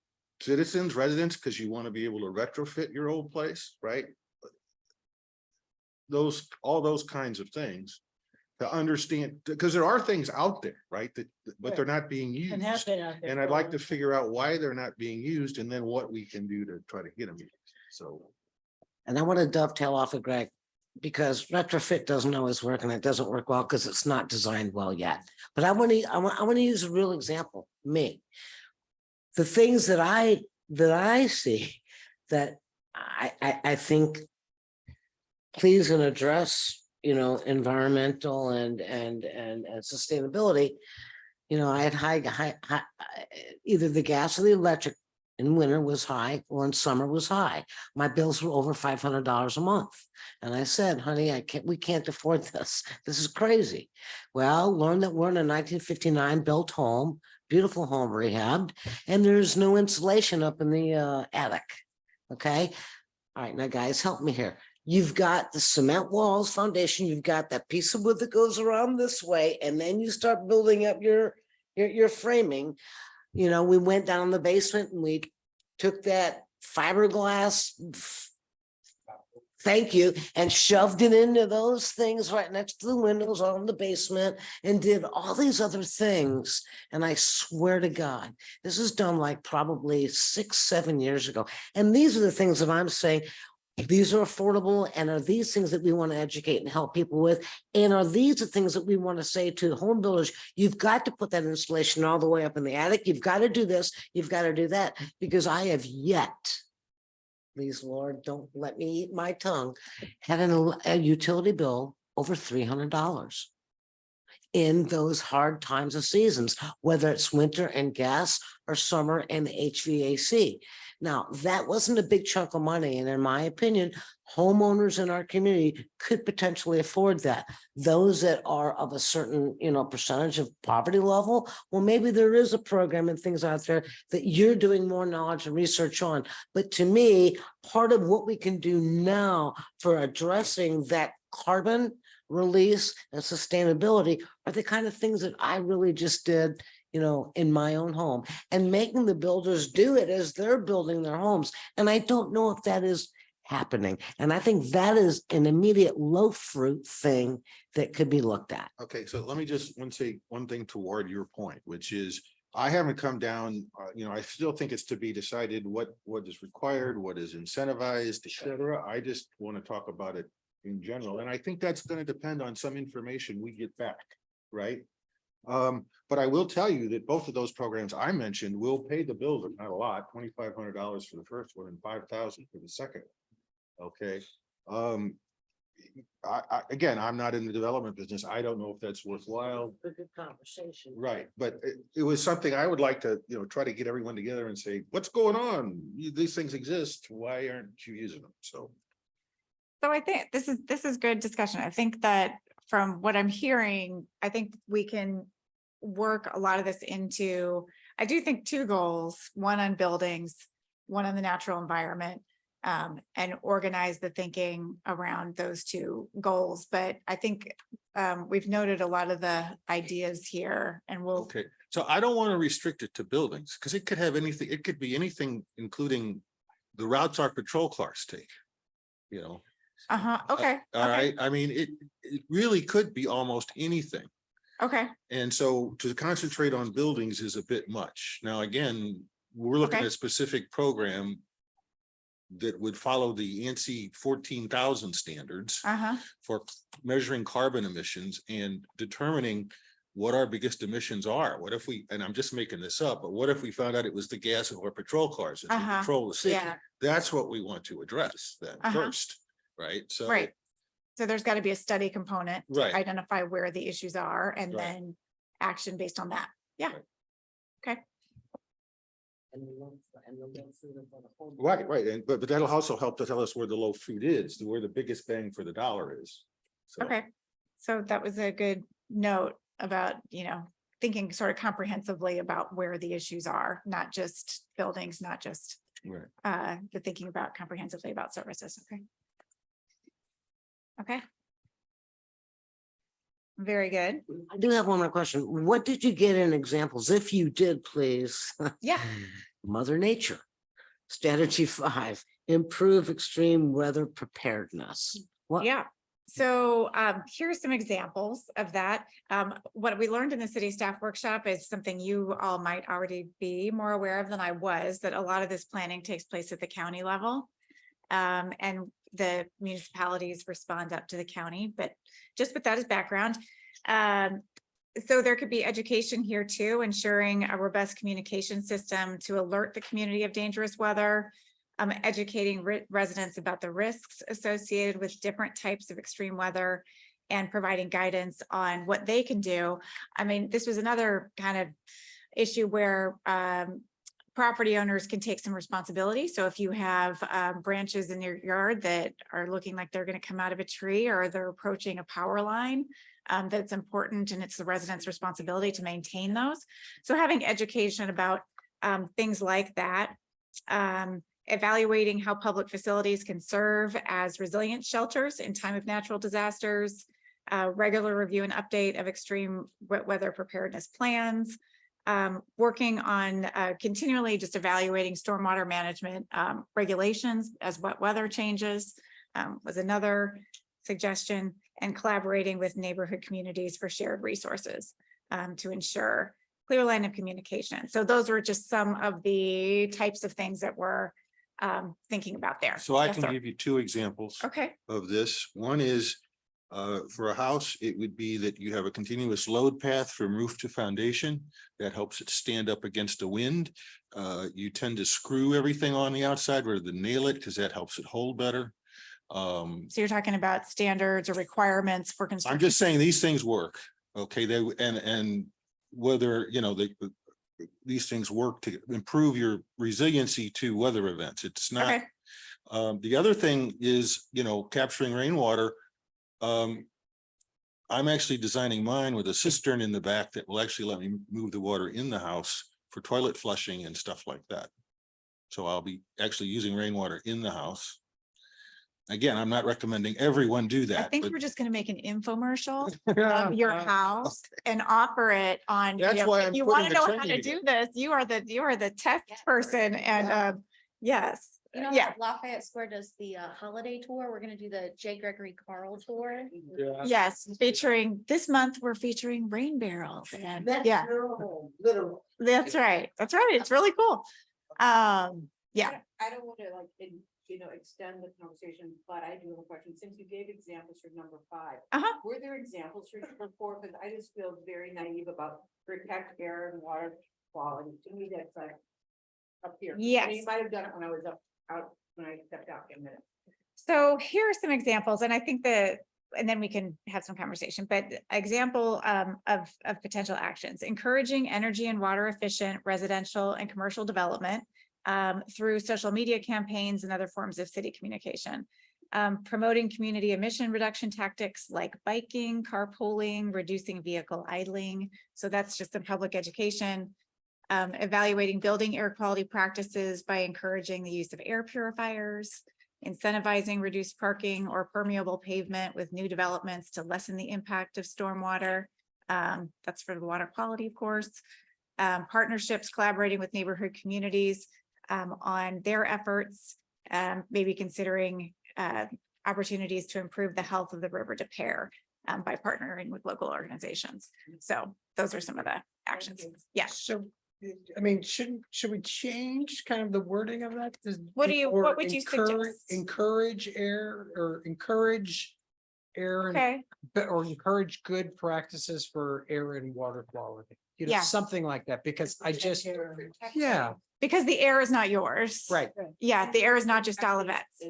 Citizens, residents, because you want to be able to retrofit your old place, right? All those kinds of things to understand, because there are things out there, right? But they're not being used. And has been out there. And for I'd a like long to time. figure out why they're not being used and then what we can do to try to get them used. So. And I want to dovetail off of Greg, because retrofit doesn't always work and it doesn't work well because it's not designed well yet. But I want to use a real example, me. The things that I see that I think please and address, environmental and sustainability. I had high, either the gas or the electric in winter was high or in summer was high. My bills were over $500 a month. And I said, honey, we can't afford this. This is crazy. Well, learn that we're in a 1959 built home, beautiful home rehabbed, and there's no insulation up in the attic. Okay. All right, now guys, help me here. You've got the cement walls foundation, you've got that piece of wood that goes around this way, and then you start building up your framing. We went down in the basement and we took that fiberglass, thank you, and shoved it into those things right next to the windows on the basement and did all these other things. And I swear to God, this is done like probably 6-7 years ago. And these are the things that I'm saying, these are affordable, and are these things that we want to educate and help people with? And are these the things that we want to say to home builders? You've got to put that insulation all the way up in the attic. You've got to do this. You've got to do that, because I have yet, please, Lord, don't let me eat my tongue, had a utility bill over $300 in those hard times of seasons, whether it's winter and gas or summer and HVAC. Now, that wasn't a big chunk of money. And in my opinion, homeowners in our community could potentially afford that. Those that are of a certain, percentage of poverty level, well, maybe there is a program and things out there that you're doing more knowledge and research on. But to me, part of what we can do now for addressing that carbon release and sustainability are the kind of things that I really just did, in my own home, and making the builders do it as they're building their homes. And I don't know if that is happening. And I think that is an immediate low fruit thing that could be looked at. Okay, so let me just say one thing toward your point, which is I haven't come down, I still think it's to be decided what is required, what is incentivized, et cetera. I just want to talk about it in general. And I think that's going to depend on some information we get back, right? But I will tell you that both of those programs I mentioned will pay the builder, not a lot, $2,500 for the first one and $5,000 for the second. Okay. Again, I'm not in the development business. I don't know if that's worthwhile. A good conversation. Right, but it was something I would like to, try to get everyone together and say, what's going on? These things exist. Why aren't you using them? So I think this is good discussion. I think that from what I'm hearing, I think we can work a lot of this into, I do think 2 goals, one on buildings, one on the natural environment, and organize the thinking around those 2 goals. But I think we've noted a lot of the ideas here, and we'll. okay, so I don't want to restrict it to buildings because it could have anything. It could be anything, including the routes our patrol cars take. Okay. All right. I mean, it really could be almost anything. Okay. And so to concentrate on buildings is a bit much. Now, again, we're looking at a specific program that would follow the ANSI 14,000 standards for measuring carbon emissions and determining what our biggest emissions are. What if we, and I'm just making this up, but what if we found out it was the gas or patrol cars as we patrol the city? Yeah. That's what we want to address then first, right? So Right. So there's got to be a study component to Right. identify where the issues are, and then action based on that. Yeah. Okay. Right, and but that'll also help to tell us where the low food is, where the biggest bang for the dollar is. So, Okay. So that was a good note about, thinking sort of comprehensively about where the issues are, not just buildings, not just right. the thinking about comprehensively about services. Okay. Okay. Very good. I do have one more question. What did you get in examples? If you did, please. Yeah. Mother Nature. Strategy 5, improve extreme weather preparedness. What? Yeah. So here's some examples of that. What we learned in the city staff workshop is something you all might already be more aware of than I was, that a lot of this planning takes place at the county level. And the municipalities respond up to the county, but just with that as background. So there could be education here too, ensuring a robust communication system to alert the community of dangerous weather, educating residents about the risks associated with different types of extreme weather and providing guidance on what they can do. I mean, this was another kind of issue where property owners can take some responsibility. So if you have branches in your yard that are looking like they're going to come out of a tree or they're approaching a power line, that's important, and it's the residents' responsibility to maintain those. So having education about things like that, evaluating how public facilities can serve as resilient shelters in time of natural disasters, regular review and update of extreme weather preparedness plans, working on continually just evaluating stormwater management regulations as wet weather changes was another suggestion, and collaborating with neighborhood communities for shared resources to ensure clear line of communication. So those were just some of the types of things that we're thinking about there. So I Yes, can sir. give you two examples Okay, of this. One is for a house, it would be that you have a continuous load path from roof to foundation. That helps it stand up against a wind. You tend to screw everything on the outside rather than nail it, because that helps it hold better. so you're talking about standards or requirements for construction. I'm just saying these things work. Okay, and whether, you know, these things work to improve your resiliency to weather events. It's not. Okay. The other thing is, you know, capturing rainwater. I'm actually designing mine with a cistern in the back that will actually let me move the water in the house for toilet flushing and stuff like that. So I'll be actually using rainwater in the house. Again, I'm not recommending everyone do that. I think but we're just gonna make an infomercial of your house and offer it on. That's you know, why if I'm you putting want to the know how to training do this, you are the test person, and yes, You know, yeah. how Lafayette Square does the holiday tour. We're gonna do the J. Gregory Carl tour. Yes, featuring this month, we're featuring rain barrels and yeah, Literal. that's right. That's right. It's really cool. Yeah, I don't want to extend the conversation, but I do have a question. Since you gave examples for number 5, were there examples for number 4? Because I just feel very naive about protect air and water quality. To me, that's like up here. Yes. And you might have done it when I was when I stepped out in a minute. so here are some examples, and I think that, and then we can have some conversation, but example of potential actions: encouraging energy and water efficient residential and commercial development through social media campaigns and other forms of city communication. Promoting community emission reduction tactics like biking, carpooling, reducing vehicle idling. So that's just the public education. Evaluating building air quality practices by encouraging the use of air purifiers, incentivizing reduced parking or permeable pavement with new developments to lessen the impact of stormwater. That's for the water quality, of course. Partnerships, collaborating with neighborhood communities on their efforts, maybe considering opportunities to improve the health of the river to pair by partnering with local organizations. So those are some of the actions. Yeah. So, I mean, should we change kind of the wording of that? What Or would you encourage- suggest? Encourage air or encourage air and Okay, or encourage good practices for air and water quality. You know, Yeah. something like that, because I just, yeah, because the air is not yours. right. Yeah, the air is not just Olivet's.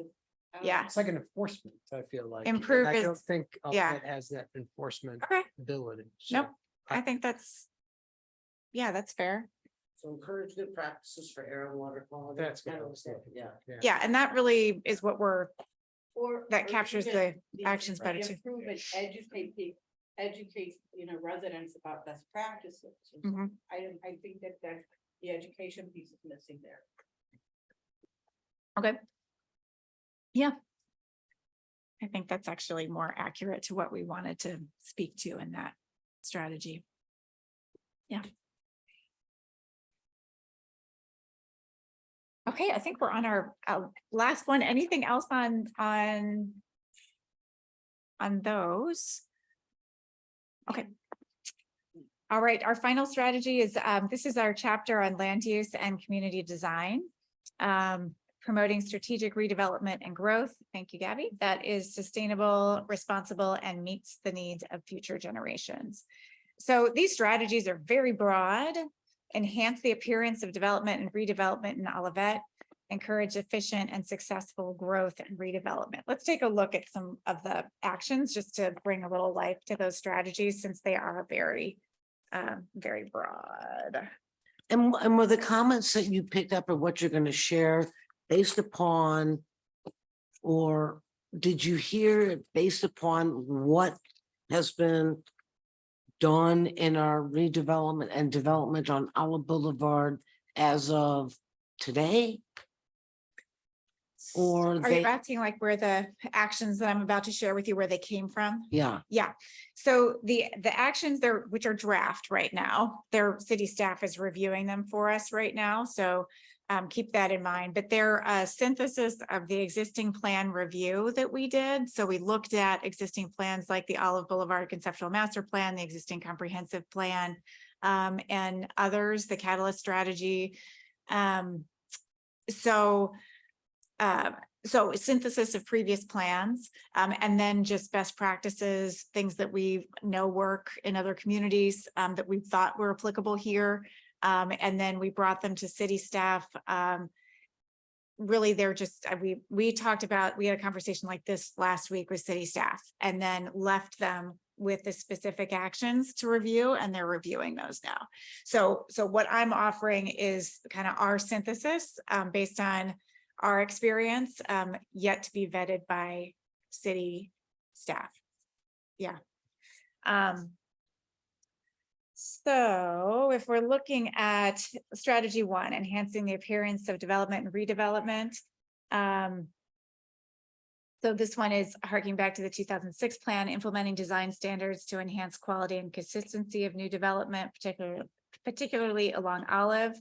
Yeah. It's like an enforcement, I feel like. Improve And I don't is- think yeah. it has that enforcement Okay, ability. So, nope, I think that's, yeah, that's fair. So encourage good practices for air and water quality. That's what kind I of was what- thinking. Yeah. Yeah, and that really is what we're, Or that captures the actions better too. Improve and educate residents about best practices. Mhm. I think that the education piece is missing there. Okay. Yeah. I think that's actually more accurate to what we wanted to speak to in that strategy. Yeah. Okay, I think we're on our last one. Anything else on those? Okay. All right, our final strategy is, this is our chapter on land use and community design. Promoting strategic redevelopment and growth. Thank you, Gabby. That is sustainable, responsible, and meets the needs of future generations. So these strategies are very broad, enhance the appearance of development and redevelopment in Olivet, encourage efficient and successful growth and redevelopment. Let's take a look at some of the actions just to bring a little life to those strategies since they are very, very broad. And were the comments that you picked up or what you're gonna share based upon, or did you hear it based upon what has been done in our redevelopment and development on Olive Boulevard as of today? Or Are you they, asking like where the actions that I'm about to share with you, where they came from? yeah, Yeah, so the actions there, which are draft right now, their city staff is reviewing them for us right now, so keep that in mind, but they're a synthesis of the existing plan review that we did. So we looked at existing plans like the Olive Boulevard Conceptual Master Plan, the existing comprehensive plan, and others, the Catalyst strategy. So a synthesis of previous plans, and then just best practices, things that we know work in other communities that we thought were applicable here. And then we brought them to city staff. Really, they're just, we talked about, we had a conversation like this last week with city staff and then left them with the specific actions to review, and they're reviewing those now. So what I'm offering is kind of our synthesis based on our experience, yet to be vetted by city staff. Yeah. So if we're looking at strategy 1, enhancing the appearance of development and redevelopment. So this one is harking back to the 2006 plan, implementing design standards to enhance quality and consistency of new development, particularly along Olive.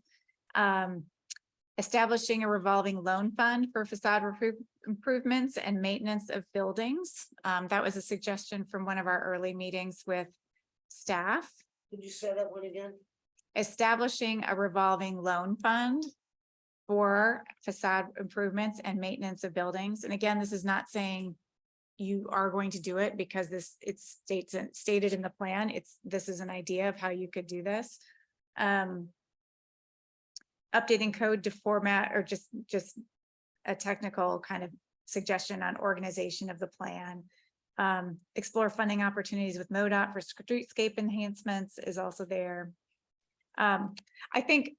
Establishing a revolving loan fund for facade improvements and maintenance of buildings. That was a suggestion from one of our early meetings with staff. Did you say that one again? Establishing a revolving loan fund for facade improvements and maintenance of buildings. And again, this is not saying you are going to do it because it's stated in the plan. This is an idea of how you could do this. Updating code to format, or just a technical kind of suggestion on organization of the plan. Explore funding opportunities with MoDOT for streetscape enhancements is also there. I think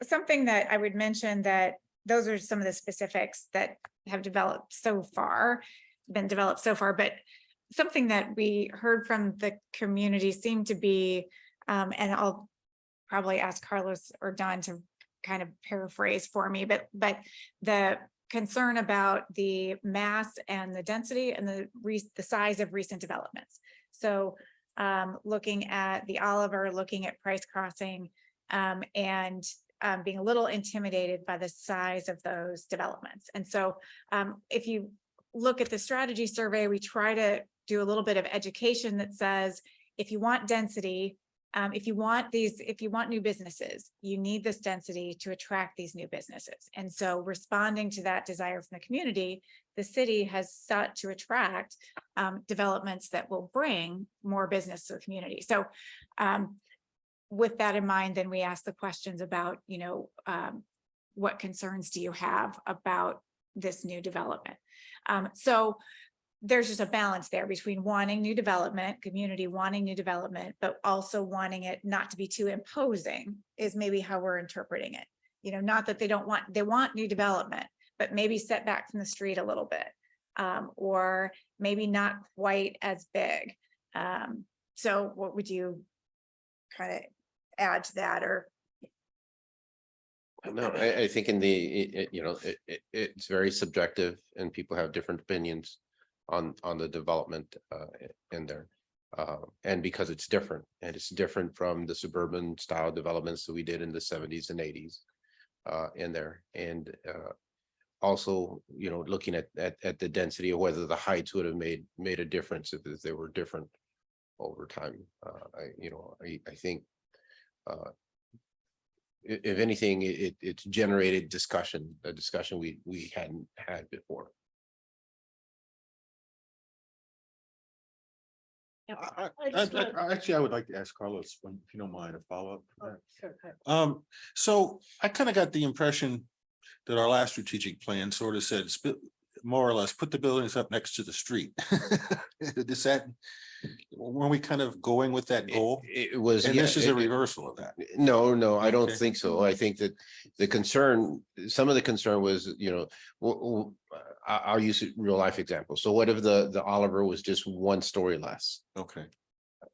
something that I would mention, that those are some of the specifics that have been developed so far, but something that we heard from the community seemed to be, and I'll probably ask Carlos or Don to kind of paraphrase for me, but the concern about the mass and the density and the size of recent developments. So looking at the Oliver, looking at Price Crossing, and being a little intimidated by the size of those developments. And so if you look at the strategy survey, we try to do a little bit of education that says, if you want density, if you want new businesses, you need this density to attract these new businesses. And so responding to that desire from the community, the city has sought to attract developments that will bring more business to the community. So with that in mind, then we ask the questions about, what concerns do you have about this new development? So there's just a balance there between wanting new development, community wanting new development, but also wanting it not to be too imposing is maybe how we're interpreting it. Not that they want new development, but maybe set back from the street a little bit, or maybe not quite as big. So what would you kind of add to that? Or No, I think it's very subjective and people have different opinions on the development in there. And because it's different, and it's different from the suburban style developments that we did in the 70s and 80s in there. And also, looking at the density of whether the heights would have made a difference if they were different over time. I think if anything, it's generated a discussion we hadn't had before. Actually, I would like to ask Carlos, if you don't mind, a follow-up. Oh, sure. So I kind of got the impression that our last strategic plan sort of said, more or less, put the buildings up next to the street. Is that, were we kind of going with that goal? It was. And yeah, this is a it- reversal of that. No, I don't Okay. think so. I think that the concern, some of the concern was, I'll use a real life example. So what if the Oliver was just one story less? Okay.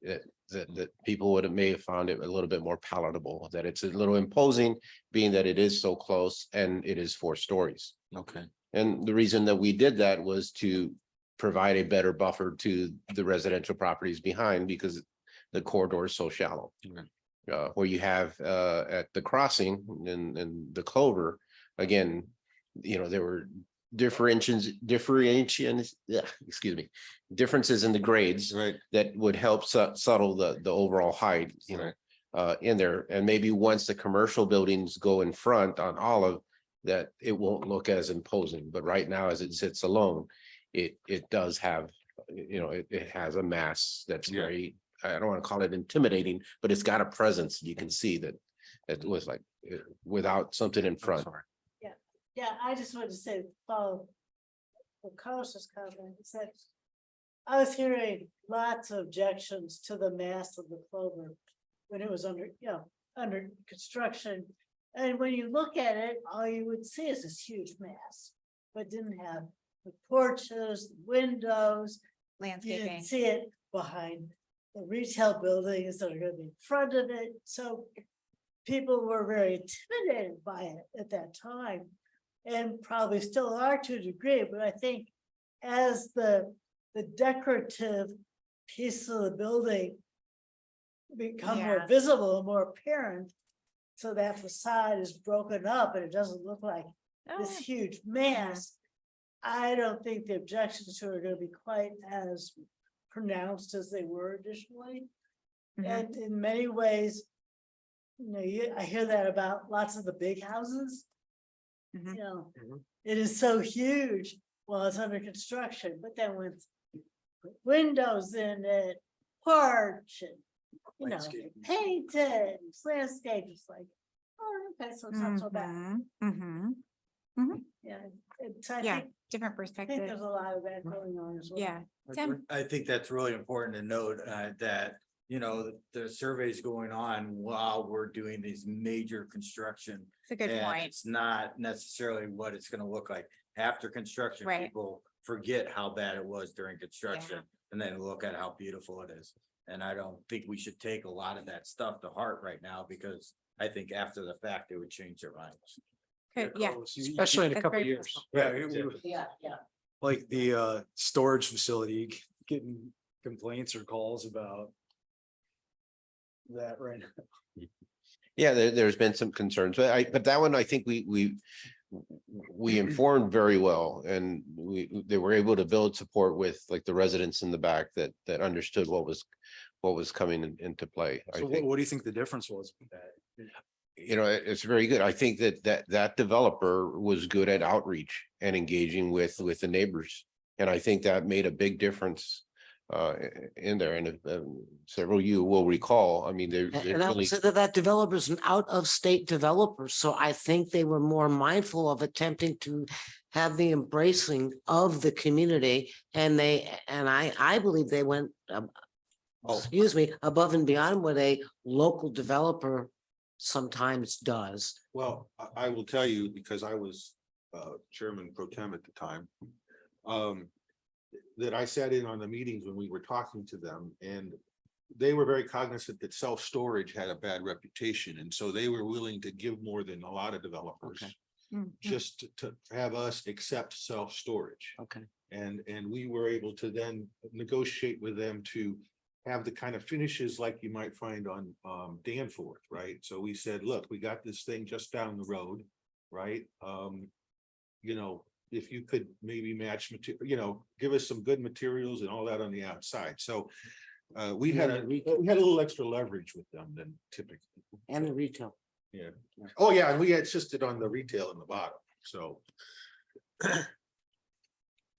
That people may have found it a little bit more palatable, that it's a little imposing, being that it is so close and it is 4 stories. Okay. And the reason that we did that was to provide a better buffer to the residential properties behind, because the corridor is so shallow. Okay. Where you have at the crossing and the Clover, again, there were differentiations, differences in the grades Right. that would help settle the overall height, in there. And maybe once the commercial buildings go in front on Olive, that it won't look as imposing. But right now, as it sits alone, it does have, it has a mass that's Yeah. very, I don't want to call it intimidating, but it's got a presence. You can see that it was like without something in front. Yeah, I just wanted to say, follow what Carlos was comment, is that I was hearing lots of objections to the mass of the Clover when it was under construction. And when you look at it, all you would see is this huge mass, but didn't have the porches, windows. You Landscaping. didn't see it behind the retail buildings that are gonna be in front of it, so people were very intimidated by it at that time. And probably still are to a degree, but I think as the decorative piece of the building become more Yeah. visible and more apparent, so that facade is broken up and it doesn't look like this Oh, huge mass. I don't think the objections to it are gonna be quite as pronounced as they were additionally. Mhm. And in many ways, I hear that about lots of the big houses. Mhm. Mhm. It is so huge while it's under construction, but then with windows in it, porch and, Landscaping. painted, landscape, it's like, oh, okay, so it's not so bad. Mhm, mhm. Yeah, so I Yeah, think, different I think perspective. there's a lot of that going on as well. Yeah. Tim, I think that's really important to note, that, the survey's going on while we're doing these major construction. it's a good And point. it's not necessarily what it's gonna look like after construction. Right. People forget how bad it was during construction and then look at how beautiful it is. And I don't think we should take a lot of that stuff to heart right now, because I think after the fact, it would change their minds. Good, yeah. Especially in a That's couple very years. possible. Yeah, Like the storage facility, getting complaints or calls about that right now. Yeah, there's been some concerns, but that one, I think we informed very well, and they were able to build support with like the residents in the back that understood what was coming into play. I So think, what do you think the difference was with that? it's very good. I think that developer was good at outreach and engaging with the neighbors. And I think that made a big difference in there. And several of you will recall, I mean, they're And I would say that developer's an out-of-state developer, so I think they were more mindful of attempting to have the embracing of the community, and I believe they went, above and beyond what a local developer sometimes does. Well, I will tell you, because I was chairman pro tem at the time. That I sat in on the meetings when we were talking to them, and they were very cognizant that self-storage had a bad reputation, and so they were willing to give more than a lot of developers. Okay. Mhm. Just to have us accept self-storage. Okay. And we were able to then negotiate with them to have the kind of finishes like you might find on Danforth, right? So we said, look, we got this thing just down the road, right? If you could maybe match material, give us some good materials and all that on the outside. So we had a little extra leverage with them than typically. And the retail. Yeah. Oh, yeah, and we insisted on the retail in the bottom, so.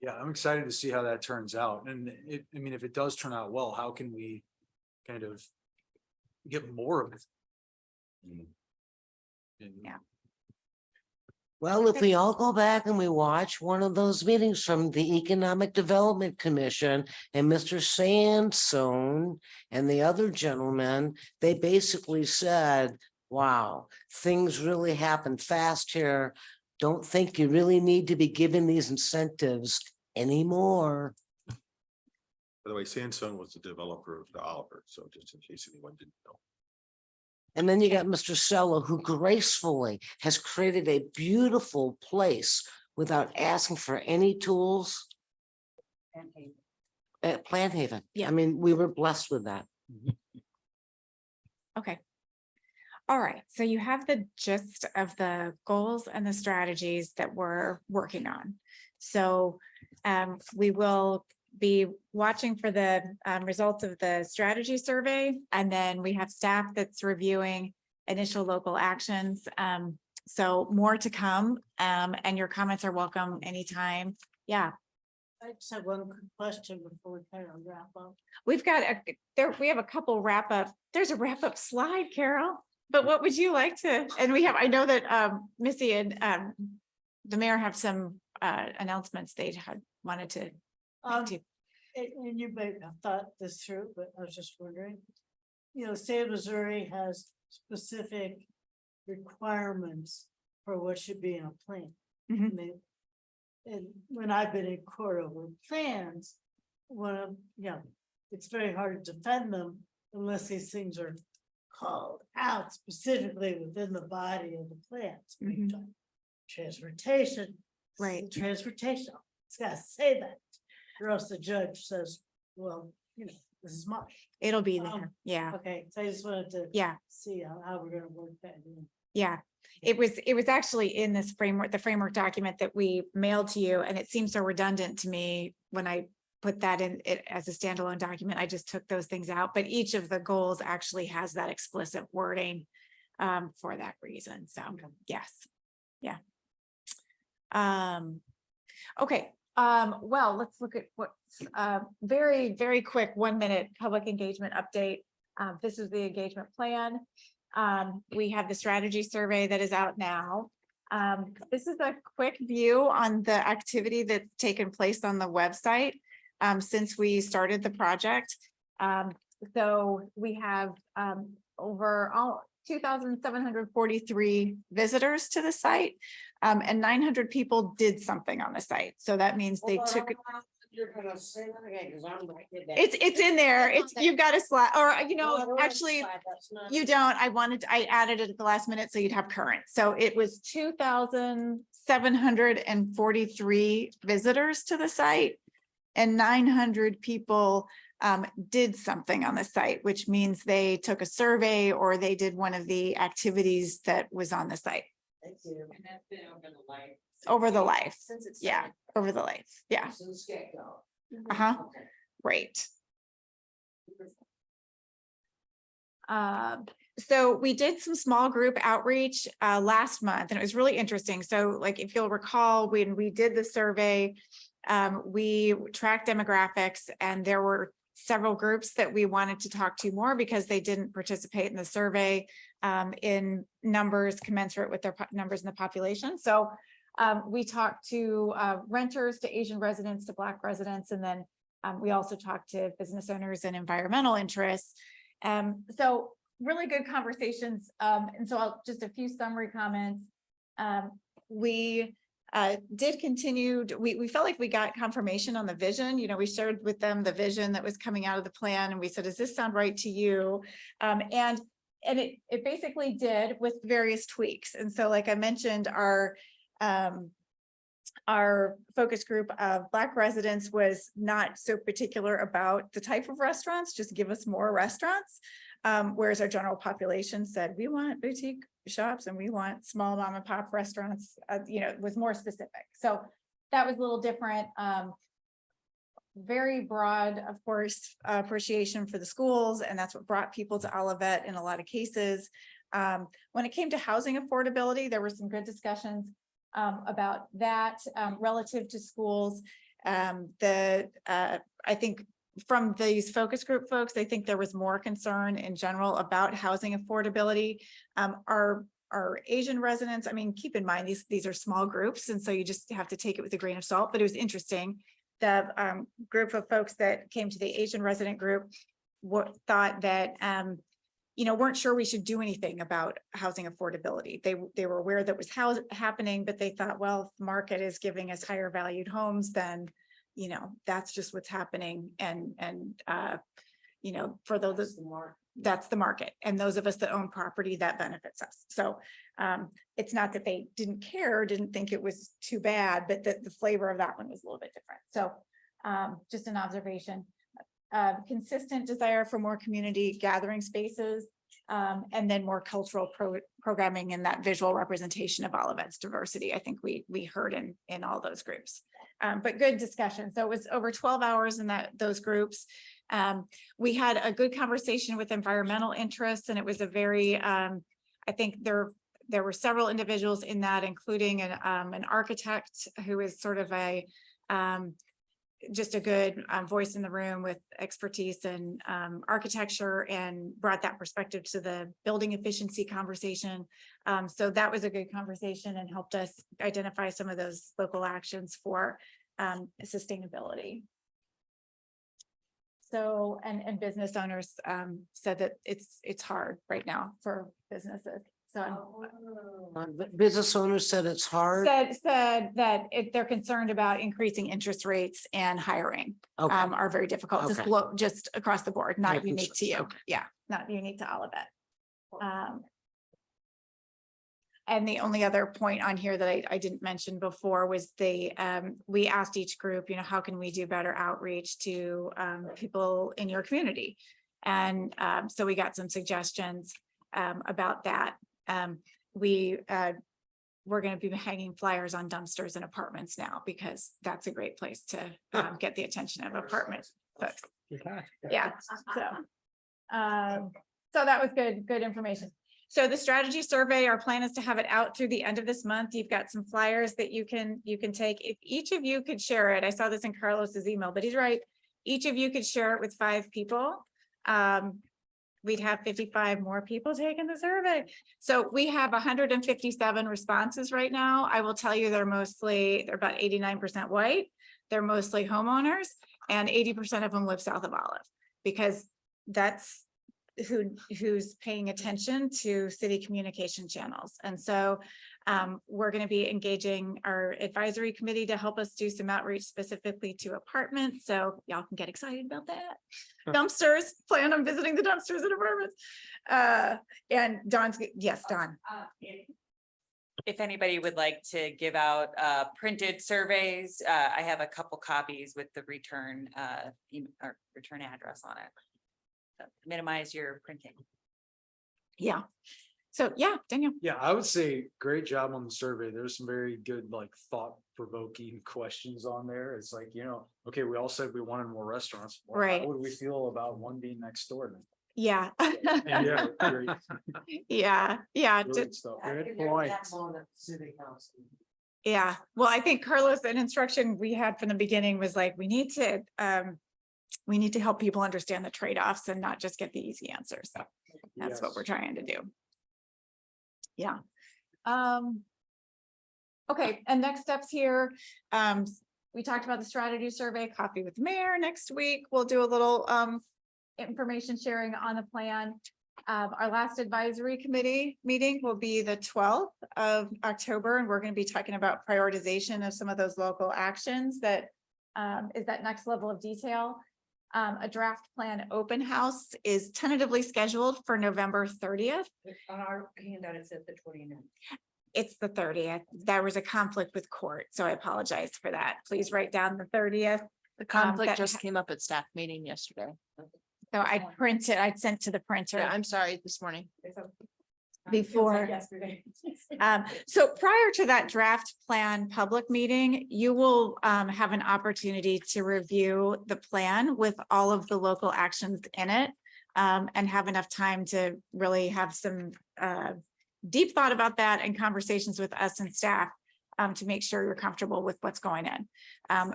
Yeah, I'm excited to see how that turns out. And if it does turn out well, how can we kind of get more of it? And Yeah. Well, if we all go back and we watch one of those meetings from the Economic Development Commission and Mr. Sansone and the other gentleman, they basically said, wow, things really happen fast here. Don't think you really need to be giving these incentives anymore. By the way, Sansone was the developer of the Oliver, so just in case anyone didn't know. And then you got Mr. Sello, who gracefully has created a beautiful place without asking for any tools. At Plant Haven. Yeah. I mean, we were blessed with that. Okay. All right, so you have the gist of the goals and the strategies that we're working on. So we will be watching for the results of the strategy survey, and then we have staff that's reviewing initial local actions. So more to come, and your comments are welcome anytime. Yeah, I just have one quick question before we kind of wrap up. we've got we have a couple wrap up. There's a wrap up slide, Carol. But what would you like to, and I know that Missy and the mayor have some announcements they had wanted to make too. And you may have thought this through, but I was just wondering, you know, state of Missouri has specific requirements for what should be in a plan. Mhm. And when I've been in court over plans, it's very hard to defend them unless these things are called out specifically within the body of the plans. Mhm. Transportation. Right. Transportation, it's gotta say that, or else the judge says, well, you know, this is mush. It'll be there. Yeah, Okay, so I just wanted to yeah, see how we're gonna work that in. yeah. It was actually in this framework, the framework document that we mailed to you, and it seemed so redundant to me when I put that in it as a standalone document. I just took those things out, but each of the goals actually has that explicit wording for that reason. So, yes. Yeah. Okay. Well, let's look at what's very, very quick 1 minute public engagement update. This is the engagement plan. We have the strategy survey that is out now. This is a quick view on the activity that's taken place on the website since we started the project. So we have over 2,743 visitors to the site, and 900 people did something on the site. So that means they took it. You're gonna say that again, because I'm right there. It's in there. It's, you've got a slide, or actually you don't. I added it at the last minute so you'd have current. So it was 2,743 visitors to the site, and 900 people did something on the site, which means they took a survey or they did one of the activities that was on the site. Thank you. And that's been over the life. Over the life. Since it's. Yeah, over the life. Yeah. Since get-go. Uh-huh. Okay. Great. So we did some small group outreach last month, and it was really interesting. So like, if you'll recall, when we did the survey, we tracked demographics, and there were several groups that we wanted to talk to more because they didn't participate in the survey in numbers commensurate with their numbers in the population. So we talked to renters, to Asian residents, to Black residents, and then we also talked to business owners and environmental interests. So really good conversations. And so just a few summary comments. We did continue, we felt like we got confirmation on the vision. You know, we shared with them the vision that was coming out of the plan, and we said, does this sound right to you? And it basically did, with various tweaks. And so, like I mentioned, our focus group of Black residents was not so particular about the type of restaurants, just give us more restaurants. Whereas our general population said, we want boutique shops and we want small mom and pop restaurants, you know, it was more specific. So that was a little different. Very broad, of course, appreciation for the schools, and that's what brought people to Olivet in a lot of cases. When it came to housing affordability, there were some good discussions about that relative to schools. I think from these focus group folks, I think there was more concern in general about housing affordability. Our our Asian residents. I mean, keep in mind, these are small groups, and so you just have to take it with a grain of salt, but it was interesting. The group of folks that came to the Asian resident group thought that, weren't sure we should do anything about housing affordability. They were aware that was happening, but they thought, well, if the market is giving us higher valued homes, then, that's just what's happening. And for those, that's the market. And those of us that own property, that benefits us. So it's not that they didn't care, didn't think it was too bad, but the flavor of that one was a little bit different. So just an observation. Consistent desire for more community gathering spaces, and then more cultural programming and that visual representation of Olivet's diversity. I think we heard in all those groups, but good discussion. So it was over 12 hours in those groups. We had a good conversation with environmental interests, and it was a very, I think there were several individuals in that, including an architect who is sort of just a good voice in the room with expertise in architecture, and brought that perspective to the building efficiency conversation. So that was a good conversation and helped us identify some of those local actions for sustainability. So, and business owners said that it's hard right now for businesses. So Business owners said it's hard. said that they're concerned about increasing interest rates, and hiring Okay. are very difficult, Okay. just across the board, not Life unique to you. insurance, okay. Yeah, not unique to all of it. And the only other point on here that I didn't mention before was we asked each group, how can we do better outreach to people in your community? And so we got some suggestions about that. We're going to be hanging flyers on dumpsters in apartments now, because that's a great place to get the attention of apartment folks. Yeah. So that was good information. So the strategy survey, our plan is to have it out through the end of this month. You've got some flyers that you can take. If each of you could share it, I saw this in Carlos's email, but he's right. Each of you could share it with 5 people. We'd have 55 more people taking the survey. So we have 157 responses right now. I will tell you, they're about 89% white. They're mostly homeowners, and 80% of them live south of Olive, because that's who's paying attention to city communication channels. And so we're going to be engaging our advisory committee to help us do some outreach specifically to apartments. So y'all can get excited about that. Dumpsters, plan on visiting the dumpsters in apartments. And Dawn's, yes, Dawn. If anybody would like to give out printed surveys, I have a couple copies with the return or return address on it. So minimize your printing. Yeah. So yeah, Daniel. Yeah, I would say great job on the survey. There's some very good, thought-provoking questions on there. It's like, okay, we all said we wanted more restaurants. Well, Right. How would we feel about one being next door? Yeah. Yeah, great. Yeah. Good stuff. Good point. Yeah. Well, I think Carlos, an instruction we had from the beginning was like, we need to help people understand the trade-offs and not just get the easy answers. So that's what we're trying to do. Yeah. Okay. And next steps here. We talked about the strategy survey, coffee with the mayor next week. We'll do a little information sharing on the plan. Our last advisory committee meeting will be the 12th of October, and we're going to be talking about prioritization of some of those local actions that is that next level of detail. A draft plan open house is tentatively scheduled for November 30th. On our handout, it said the 29th. It's the 30th. There was a conflict with court, so I apologize for that. Please write down the 30th. The conflict that- just came up at staff meeting yesterday. So I'd sent to the printer. Yeah, I'm sorry, this morning. Before. So prior to that draft plan public meeting, you will have an opportunity to review the plan with all of the local actions in it, and have enough time to really have some deep thought about that and conversations with us and staff to make sure you're comfortable with what's going in.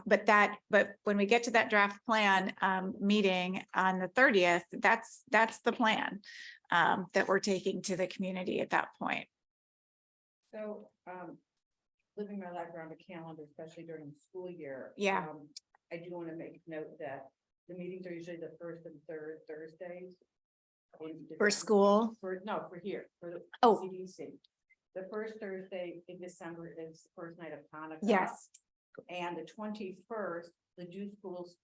But when we get to that draft plan meeting on the 30th, that's the plan that we're taking to the community at that point. So, living my life around a calendar, especially during the school year. Yeah. I do want to make note that the meetings are usually the first and third Thursdays. in For December. school? For here, for the Oh. CDC. The first Thursday in December is the first night of Hanukkah. Yes. And the 21st, the Jew schools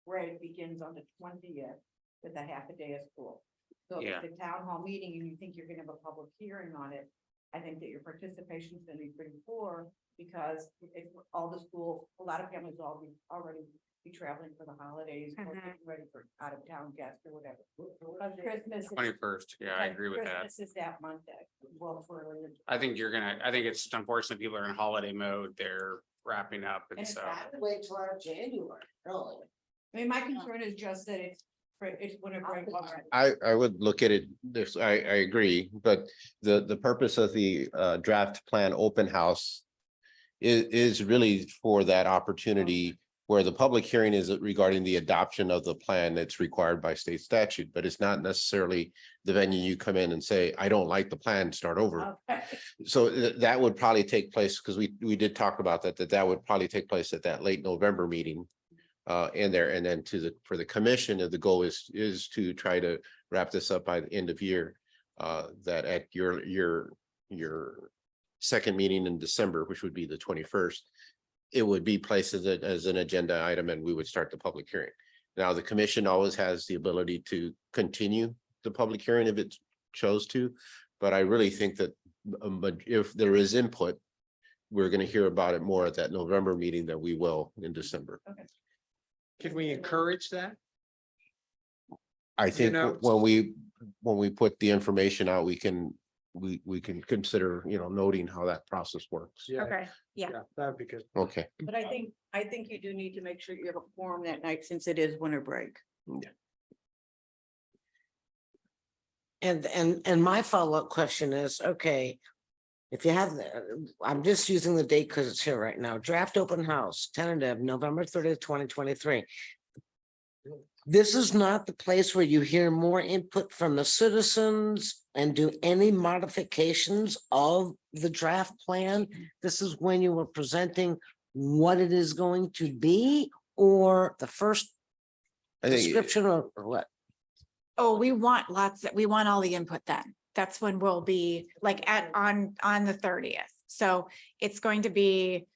break begins on the 20th with a half a day of school. So if it's a town hall meeting and you think you're gonna have a public hearing on it, I think that your participation is gonna be pretty poor because if all the school, a lot of families already be traveling for the holidays or Mhm. getting ready for out of town guests or whatever. But Christmas. is- 21st, yeah, I agree with that. Christmas is that Monday. Well, for. I think it's just unfortunate people are in holiday mode, they're wrapping up and And so. Wait till our January, really. I mean, my concern is just that it's whenever I want. I would look at it, this, I agree, but the purpose of the draft plan open house is really for that opportunity where the public hearing is regarding the adoption of the plan that's required by state statute, but it's not necessarily the venue you come in and say, I don't like the plan, start over. Okay. So that would probably take place, because we did talk about that would probably take place at that late November meeting. In there, and then for the commission, the goal is to try to wrap this up by the end of year. That at your second meeting in December, which would be the 21st, it would be placed as an agenda item and we would start the public hearing. Now, the commission always has the ability to continue the public hearing if it chose to, but I really think that but if there is input, we're going to hear about it more at that November meeting than we will in December. Can we encourage that? I think know- when we put the information out, we can consider, noting how that process works. Yeah, Okay, yeah. that'd be good. Okay. But I think you do need to make sure you have a quorum that night since it is winter break. And my follow-up question is, okay. If you have, I'm just using the date because it's here right now, draft open house, tentative, November 30th, 2023. This is not the place where you hear more input from the citizens and do any modifications of the draft plan. This is when you were presenting what it is going to be, or the first I think description or what? Oh, we want all the input then. That's when we'll be like on the 30th. So it's going to be,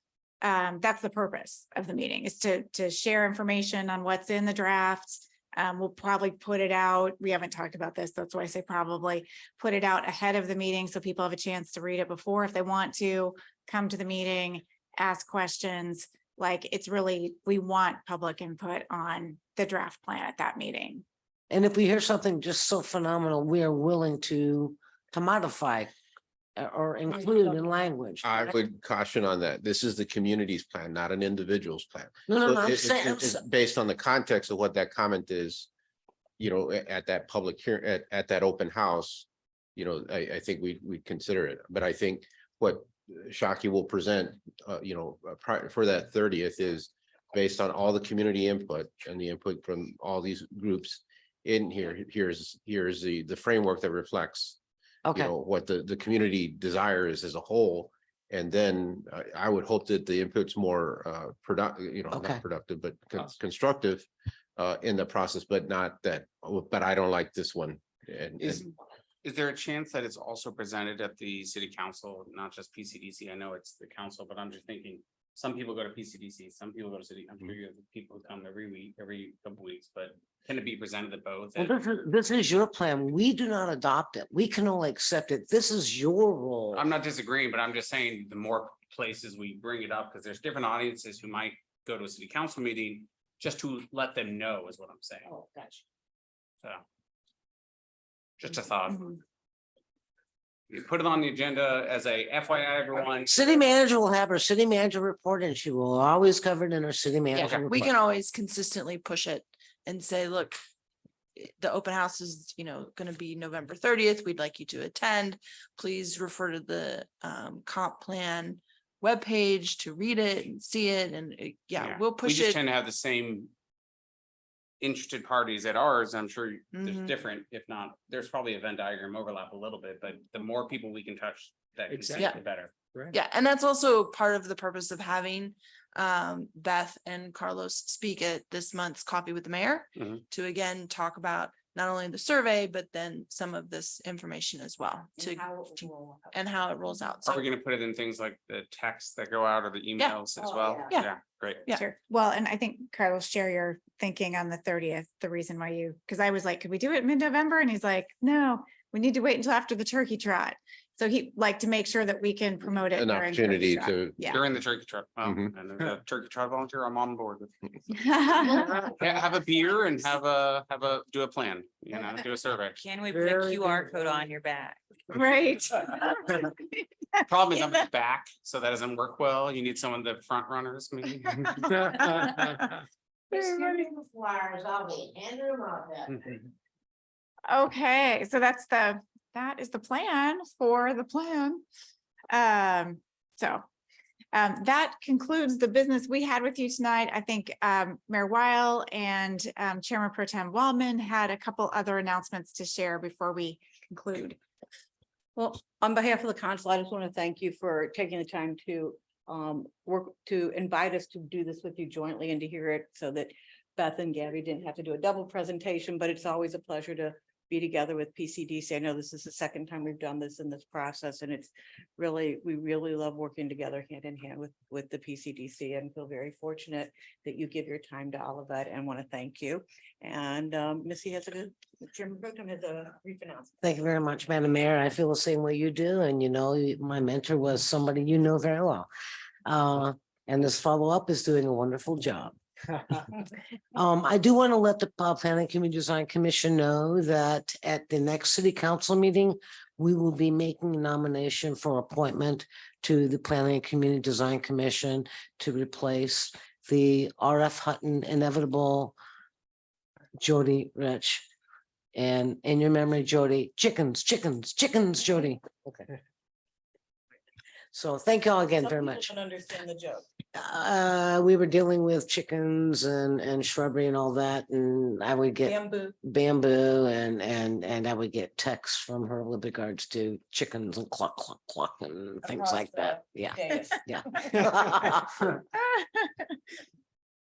that's the purpose of the meeting, is to share information on what's in the draft. We'll probably put it out. We haven't talked about this. That's why I say probably put it out ahead of the meeting so people have a chance to read it before if they want to come to the meeting, ask questions. Like it's really, we want public input on the draft plan at that meeting. And if we hear something just so phenomenal, we are willing to modify or include in language. I would caution on that. This is the community's plan, not an individual's plan. No, So I'm it's saying, based on the context of what that comment is, at that public hearing, at that open house, I think we'd consider it. But I think what Shaki will present, for that 30th is based on all the community input and the input from all these groups in here. Here's the framework that reflects okay, what the community desire is as a whole. And then I would hope that the input's more productive, Okay. not productive, but constructive in the process, but not that, but I don't like this one. And Is there a chance that it's also presented at the city council, not just PCDC? I know it's the council, but I'm just thinking, some people go to PCDC, some people go to city. I'm sure you have people who come every week, every couple weeks, but can it be presented at both? well, this is your plan. We do not adopt it. We can only accept it. This is your role. I'm not disagreeing, but I'm just saying the more places we bring it up, because there's different audiences who might go to a city council meeting just to let them know is what I'm saying. Oh, gotcha. So. Just a thought. Mhm. You put it on the agenda as a FYI, everyone. City manager will have her city manager report and she will always cover it in her city manager. Yeah, we report. can always consistently push it and say, look, the open house is, going to be November 30th. We'd like you to attend. Please refer to the comp plan webpage to read it and see it. And we'll We push just it. tend to have the same interested parties at ours. I'm sure there's Mhm. different, if not, there's probably a Venn diagram overlap a little bit, but the more people we can touch, that Exactly. consistently better. Right. Yeah, and that's also part of the purpose of having Beth and Carlos speak at this month's Coffee with the Mayor Mhm. to again talk about not only the survey, but then some of this information as well and how it rolls out. Are we So gonna put it in things like the texts that go out or the emails as Oh, well? yeah. Yeah, great. Yeah. Sure. Well, and I think Carlos, share your thinking on the 30th, the reason why you, because I was like, could we do it mid-November? And he's like, no, we need to wait until after the turkey trot. So he like to make sure that we can promote it. An during turkey opportunity trot. to, Yeah. During the turkey trot. Well, Mhm. and as a turkey trot volunteer, I'm on board with. Yeah, have a beer and do a plan, do a survey. Can we put a Very QR good. code on your back? Right. Problem is I'm at the back, so that doesn't work well. You need someone that front runners me. Flyers, I'll be handing them out. Okay, so that is the plan for the plan. That concludes the business we had with you tonight. I think Mayor Weil and Chairman Pro Tem Waldman had a couple other announcements to share before we conclude. Well, on behalf of the council, I just want to thank you for taking the time to work, to invite us to do this with you jointly and to hear it so that Beth and Gabby didn't have to do a double presentation, but it's always a pleasure to be together with PCDC. I know this is the second time we've done this in this process, and it's really, we really love working together hand in hand with the PCDC and feel very fortunate that you give your time to all of that and want to thank you. And Missy has Chairman Pro Tem has a brief announcement. Thank you very much, Madam Mayor. I feel the same way you do. And my mentor was somebody you know very well. And this follow-up is doing a wonderful job. I do want to let the Planning Community Design Commission know that at the next city council meeting, we will be making a nomination for appointment to the Planning and Community Design Commission to replace the RF Hutton inevitable Jody Rich. And in your memory, Jody, chickens, Jody. Okay. So thank you all again very much. Don't understand the joke. We were dealing with chickens and shrubbery and all that, and I would get bamboo and I would get texts from her with regards to chickens and cluck and things Across like that. the Yeah, dais. yeah.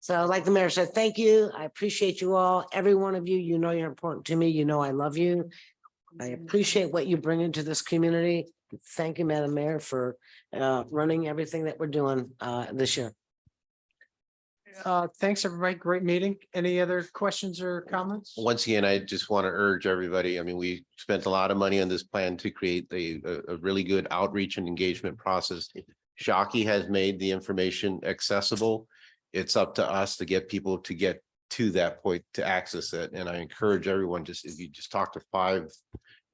So like the mayor said, thank you. I appreciate you all. Every one of you, you're important to me. I love you. I appreciate what you bring into this community. Thank you, Madam Mayor, for running everything that we're doing this year. Thanks, everybody. Great meeting. Any other questions or comments? once again, I just want to urge everybody, I mean, we spent a lot of money on this plan to create a really good outreach and engagement process. Shockey has made the information accessible. It's up to us to get people to get to that point to access it. And I encourage everyone, if you just talk to 5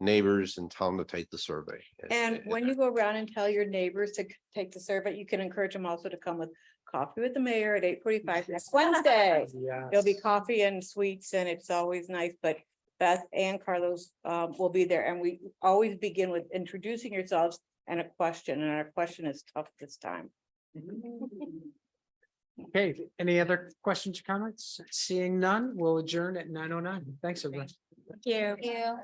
neighbors and tell them to take the survey. And when you go around and tell your neighbors to take the survey, you can encourage them also to come with Coffee with the Mayor at 8:45 next Wednesday. Yeah. There'll be coffee and sweets and it's always nice, but Beth and Carlos will be there. And we always begin with introducing yourselves and a question. And our question is tough this time. Okay, any other questions or comments? Seeing none, we'll adjourn at 9:09. Thanks, everyone. Thank you. You.